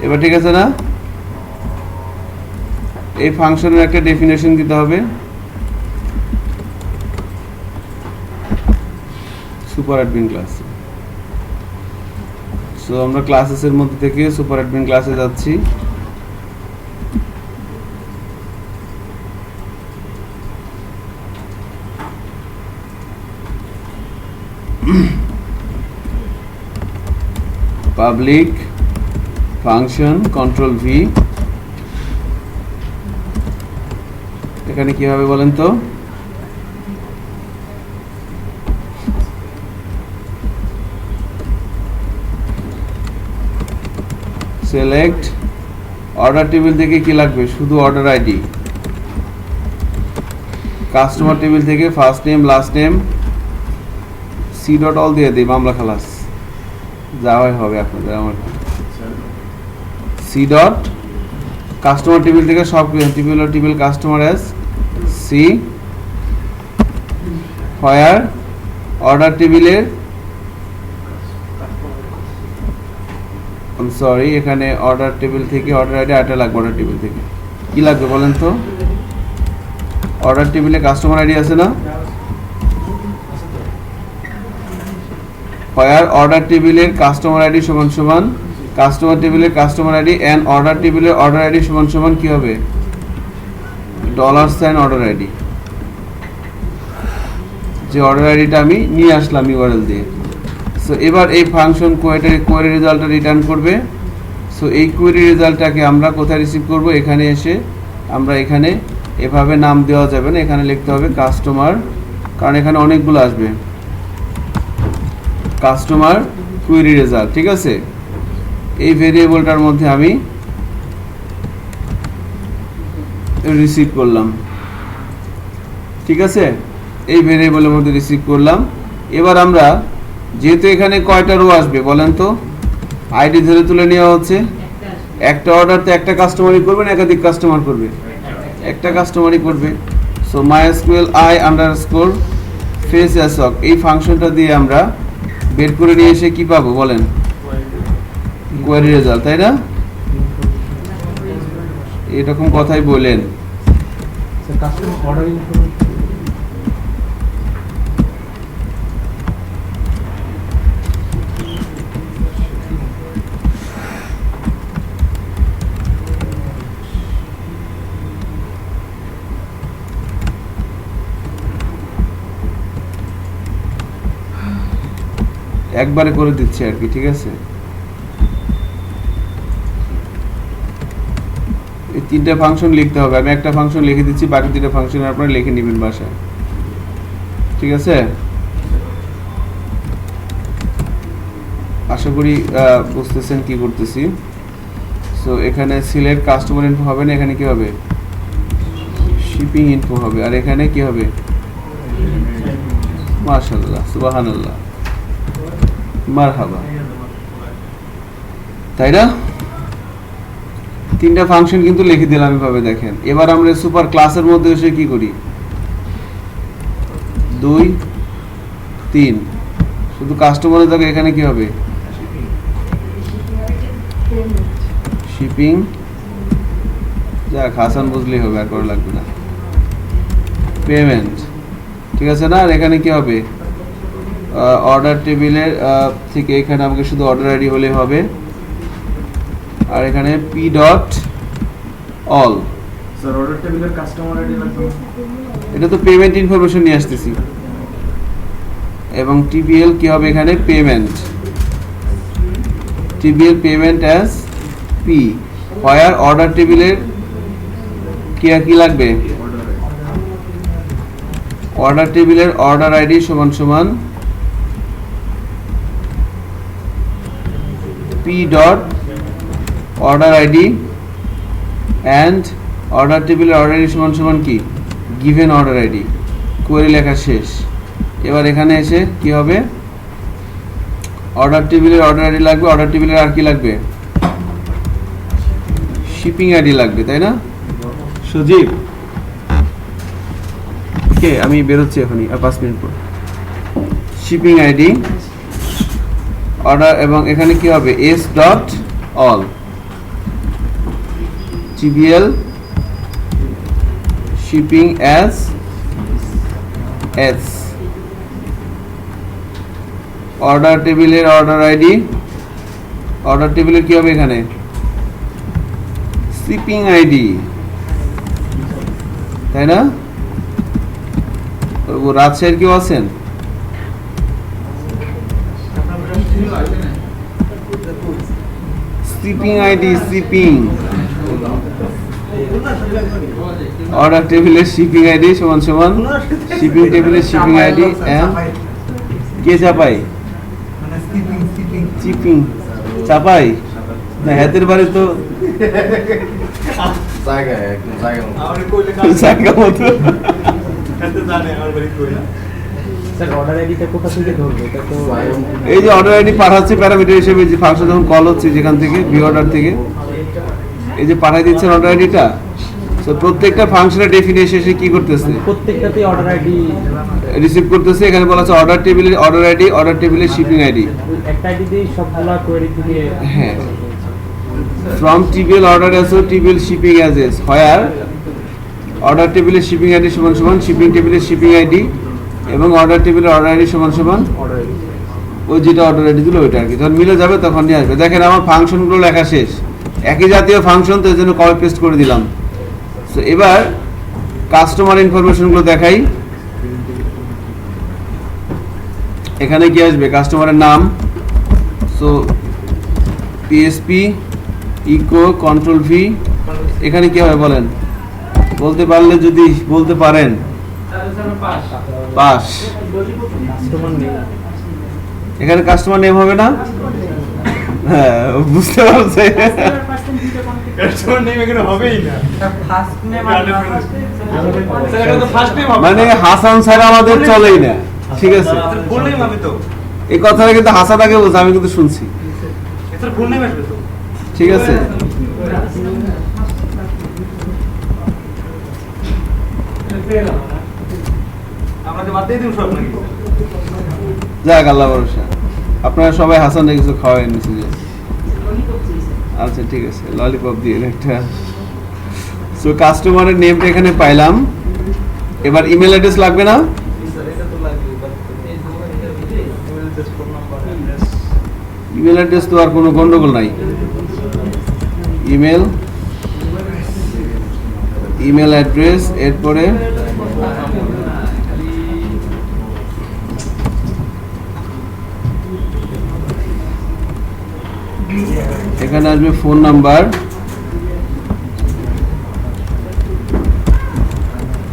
S1: এবার ঠিক আছে না? এই ফাংশনের একটা ডেফিনেশন দিতে হবে, সুপার অ্যাডমিন ক্লাস। সো আমরা ক্লাসেসের মধ্যে থেকে সুপার অ্যাডমিন ক্লাসে যাচ্ছি। পাবলিক ফাংশন কন্ট্রোল ভি, এখানে কি হবে বলেন তো? সিলেক্ট অর্ডার টেবিল থেকে কি লাগবে? শুধু অর্ডার আইডি। কাস্টমার টেবিল থেকে first name last name C dot all দিয়ে দিই, মামলা খালাস, যাওয়াই হবে আপনাদের। আমার সি ডট কাস্টমার টেবিল থেকে সব টেবিল কাস্টমার এস সি, হোয়ার অর্ডার টেবিলের, সরি এখানে অর্ডার টেবিল থেকে অর্ডার আইডি আটা লাগবে। অর্ডার টেবিল থেকে কি লাগবে বলেন তো? অর্ডার টেবিলে কাস্টমার আইডি আছে না? হোয়ার অর্ডার টেবিলের কাস্টমার আইডি সমান সমান কাস্টমার টেবিলের কাস্টমার আইডি এন্ড অর্ডার টেবিলের অর্ডার আইডি সমান সমান কি হবে? $সাইন অর্ডার আইডি, যে অর্ডার আইডিটা আমি নিয়ে আসলাম ইউআরএল দিয়ে। সো এবার এই ফাংশন কোয়েরি রেজাল্টটা রিটার্ন করবে। সো এই কোয়েরি রেজাল্টটাকে আমরা কোথায় রিসিভ করব? এখানে এসে আমরা এখানে এভাবে নাম দেওয়া যাবে না, এখানে লিখতে হবে কাস্টমার, কারণ এখানে অনেকগুলো আসবে, কাস্টমার কোয়েরি রেজাল্ট। ঠিক আছে, এই ভেরিয়েবলটার মধ্যে আমি রিসিভ করলাম। ঠিক আছে, এই ভেরিয়েবলের মধ্যে রিসিভ করলাম। এবার আমরা যেহেতু এখানে কয়টা রো আসবে বলেন তো? আইডি ধরে তুলে নেওয়া হচ্ছে, একটা অর্ডার তো একটা কাস্টমারই করবে না একাধিক কাস্টমার করবে? একটা কাস্টমারই করবে। সো MySQL i_ ফেস অ্যাসক এই ফাংশনটা দিয়ে আমরা বের করে নিয়ে এসে কি পাবো বলেন? কোয়েরি রেজাল্ট, তাই না? এরকম কথাই বলেন।
S7: কাস্টমার অর্ডার ইনফরমেশন
S1: একবারে করে দিচ্ছি আর কি। ঠিক আছে, এই তিনটা ফাংশন লিখতে হবে। আমি একটা ফাংশন লিখে দিচ্ছি, বাকি তিনটা ফাংশন আপনারা লিখে নেবেন বাসায়। ঠিক আছে, আশা করি বুঝতেছেন কি করতেছি। সো এখানে সিলেক্ট কাস্টমার ইনফো হবে না, এখানে কি হবে? শিপিং ইনফো হবে। আর এখানে কি হবে? মাশাআল্লাহ, সুবহানাল্লাহ, মারহাবা, তাই না? তিনটা ফাংশন কিন্তু লিখে দিলাম এভাবে, দেখেন। এবার আমরা সুপার ক্লাসের মধ্যে এসে কি করি? 2 3 শুধু কাস্টমারের জায়গায় এখানে কি হবে? শিপিং, যাক হাসান বুঝলেই হবে, আর করা লাগবে না। পেমেন্ট, ঠিক আছে না? আর এখানে কি হবে? অর্ডার টেবিলের থেকে এখানে আমাকে শুধু অর্ডার আইডি হলে হবে। আর এখানে P dot all,
S7: sir order টেবিলের কাস্টমার আইডি লাগবে।
S1: এটা তো পেমেন্ট ইনফরমেশন নিয়ে আসতেছি। এবং টিবিএল কি হবে এখানে? Payment, TBL payment as P, where order টেবিলের কি লাগবে? অর্ডার টেবিলের অর্ডার আইডি সমান সমান P dot order ID and order টেবিলের অর্ডার আইডি সমান সমান কি? Given order ID. কোয়েরি লেখা শেষ। এবার এখানে এসে কি হবে? অর্ডার টেবিলের অর্ডার আইডি লাগবে, অর্ডার টেবিলের আর কি লাগবে? শিপিং আইডি লাগবে, তাই না? সুজীব, ওকে আমি বেরোচ্ছি এখনই, আর 5 মিনিট পর। শিপিং আইডি অর্ডার, এবং এখানে কি হবে? S dot all, GBL shipping as S order টেবিলের অর্ডার আইডি অর্ডার টেবিলের কি হবে এখানে শিপিং আইডি তাই না ও রাজশাহীর কেউ আছেন শিপিং আইডি শিপিং অর্ডার টেবিলের শিপিং আইডি সমান সমান শিপিং টেবিলের শিপিং আইডি এন্ড কে চাপাই শিপিং চাপাই না হাতের বাড়ি তো জায়গা মতো
S7: স্যার অর্ডার আইডিটা কোথা থেকে ধরবে এটা তো
S1: এই যে অর্ডার আইডি পাঠাচ্ছে প্যারামিটার হিসেবে যে ফাংশন যখন কল হচ্ছে যেখান থেকে ভি অর্ডার থেকে এই যে পাঠিয়ে দিচ্ছেন অর্ডার আইডিটা তো প্রত্যেকটা ফাংশনের ডেফিনেশন কি করতেছে
S7: প্রত্যেকটাতেই অর্ডার আইডি
S1: রিসিভ করতেছে এখানে বলা আছে অর্ডার টেবিলের অর্ডার আইডি অর্ডার টেবিলের শিপিং আইডি
S7: একটা আইডি দিয়ে সবগুলা কোয়েরি থেকে
S1: হ্যাঁ from table order as well table shipping as is where order table shipping id সমান সমান shipping table shipping id এবং order table order id সমান সমান
S7: অর্ডার আইডি
S1: ওই যেটা অর্ডার আইডি দিল ওইটা আর কি যখন মিলে যাবে তখন নিয়ে আসবে দেখেন আমার ফাংশনগুলো লেখা শেষ একই জাতীয় ফাংশন তো এজন্য কপি পেস্ট করে দিলাম সো এবার কাস্টমার ইনফরমেশনগুলো দেখাই এখানে কি আসবে কাস্টমারের নাম so PSP echo control V এখানে কি হবে বলেন বলতে পারলে যদি বলতে পারেন পাস
S7: কাস্টমার নেই
S1: এখানে কাস্টমার নেম হবে না হ্যাঁ বুঝতে পারছে
S3: কাস্টমার নেম এখানে হবেই না স্যার এটা তো ফার্স্ট নেম হবে
S1: মানে হাসান স্যার আমাদের চলেই না ঠিক আছে
S3: ফুল নেম হবে তো
S1: এই কথাটা কিন্তু হাসান আগে বলছে আমি কিন্তু শুনছি
S3: স্যার ফুল নেম আসবে তো
S1: ঠিক আছে
S3: আমাদের বাদ দিয়ে দিন সব নাকি
S1: যাক আল্লাহ ভরসা আপনারা সবাই হাসানকে কিছু খাওয়াই নিচ্ছে যে আচ্ছা ঠিক আছে ললিপপ দিয়ে একটা সো কাস্টমারের নেমটা এখানে পাইলাম এবার ইমেল অ্যাড্রেস লাগবে না ইমেল অ্যাড্রেস তো আর কোনো গন্ডগোল নাই ইমেল ইমেল অ্যাড্রেস এরপরে এখানে আসবে ফোন নাম্বার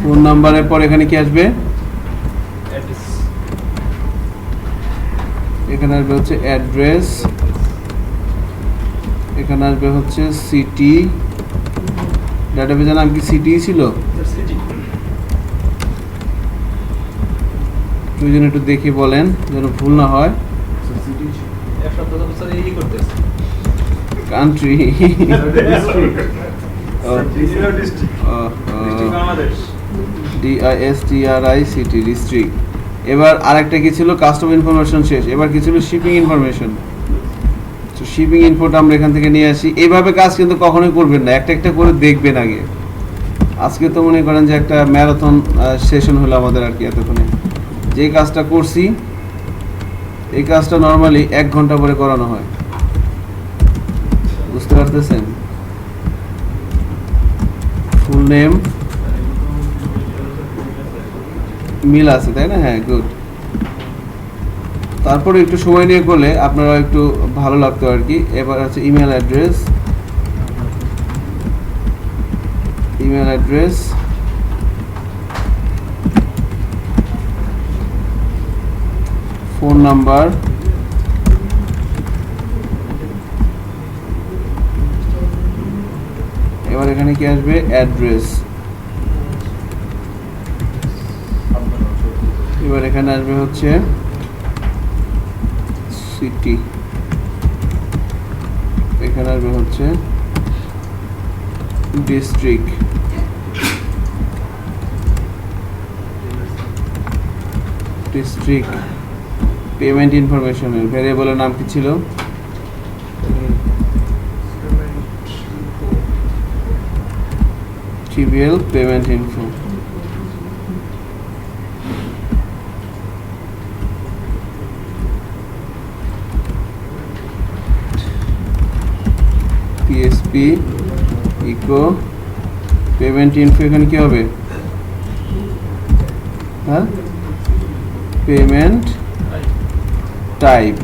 S1: ফোন নাম্বারের পর এখানে কি আসবে এখানে আসবে হচ্ছে অ্যাড্রেস এখানে আসবে হচ্ছে সিটি ডাটাবেজের নাম কি সিটি ছিল দুজন একটু দেখে বলেন যেন ভুল না হয় কান্ট্রি DISTRICT ডিস্ট্রিক্ট এবার আরেকটা কি ছিল কাস্টমার ইনফরমেশন শেষ এবার কি ছিল শিপিং ইনফরমেশন তো শিপিং ইনফোটা আমরা এখান থেকে নিয়ে আসি এইভাবে কাজ কিন্তু কখনোই করবেন না একটা একটা করে দেখবেন আগে আজকে তো মনে করেন যে একটা ম্যারাথন সেশন হলো আমাদের আর কি এতক্ষণে যে কাজটা করছি এই কাজটা নর্মালি 1 ঘন্টা পরে করানো হয় বুঝতে পারতেছেন ফুল নেম মিল আছে তাই না হ্যাঁ গুড তারপরে একটু সময় নিয়ে করলে আপনারা একটু ভালো লাগতো আর কি এবার আছে ইমেল অ্যাড্রেস ফোন নাম্বার এবার এখানে কি আসবে অ্যাড্রেস এবার এখানে আসবে হচ্ছে সিটি এখানে আসবে হচ্ছে ডিস্ট্রিক্ট পেমেন্ট ইনফরমেশনের ভেরিয়েবলের নাম কি ছিল TBL payment info. PSP echo payment info, এখানে কি হবে? হ্যাঁ, পেমেন্ট টাইপ।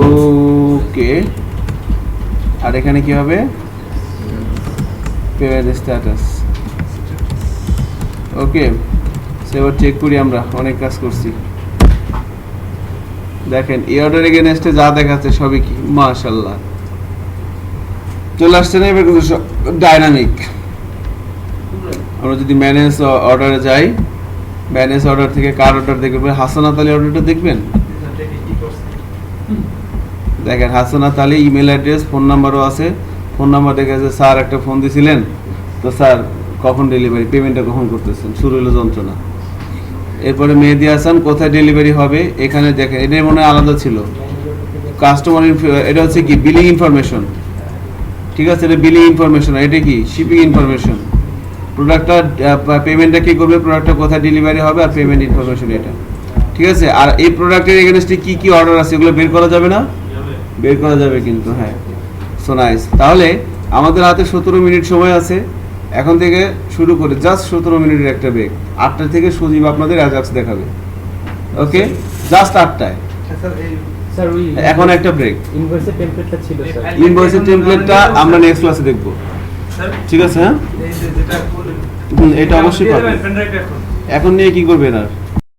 S1: ওকে, আর এখানে কি হবে? Payment status. ওকে, এবার চেক করি, আমরা অনেক কাজ করছি। দেখেন এই অর্ডার এগেইনস্টে যা দেখাচ্ছে সবই কি মাশাআল্লাহ চলে আসছে না? এবার কিন্তু ডাইনামিক। আমরা যদি ম্যানেজ অর্ডারে যাই, ম্যানেজ অর্ডার থেকে কার অর্ডার দেখবেন? হাসানাত আলী অর্ডারটা দেখবেন। দেখেন Hasnat Ali email address, phone নাম্বারও আছে। ফোন নাম্বার দেখা যাচ্ছে স্যার একটা ফোন দিছিলেন, তো স্যার কখন ডেলিভারি, পেমেন্টটা কখন করতেছেন, শুরু হলো যন্ত্রণা। এরপরে মেহেদি হাসান কোথায় ডেলিভারি হবে, এখানে দেখেন এটা মনে হয় আলাদা ছিল। কাস্টমার এটা হচ্ছে কি বিলিং ইনফরমেশন, ঠিক আছে, এটা বিলিং ইনফরমেশন। এটা কি শিপিং ইনফরমেশন। প্রোডাক্টটা পেমেন্টটা কি করবে, প্রোডাক্টটা কোথায় ডেলিভারি হবে, আর পেমেন্ট ইনফরমেশন এটা, ঠিক আছে। আর এই প্রোডাক্টের এগেইনস্টে কি কি অর্ডার আছে এগুলো বের করা যাবে না? বের করা যাবে কিন্তু, হ্যাঁ। So nice. তাহলে আমাদের হাতে 17 মিনিট সময় আছে, এখন থেকে শুরু করে জাস্ট 17 মিনিটের একটা ব্রেক। 8টা থেকে সজীব আপনাদের অ্যাজাক্স দেখাবে। ওকে, জাস্ট 8টায়।
S7: স্যার ওই
S1: এখন একটা ব্রেক।
S7: ইনভয়েসের টেমপ্লেটটা ছিল স্যার।
S1: ইনভয়েসের টেমপ্লেটটা আমরা নেক্সট ক্লাসে দেখব, ঠিক আছে? হ্যাঁ,
S3: এই যে যেটা করলেন
S1: এটা অবশ্যই পাবেন।
S3: পেন ড্রাইভটা এখন
S1: এখন নিয়ে কি করবেন আর?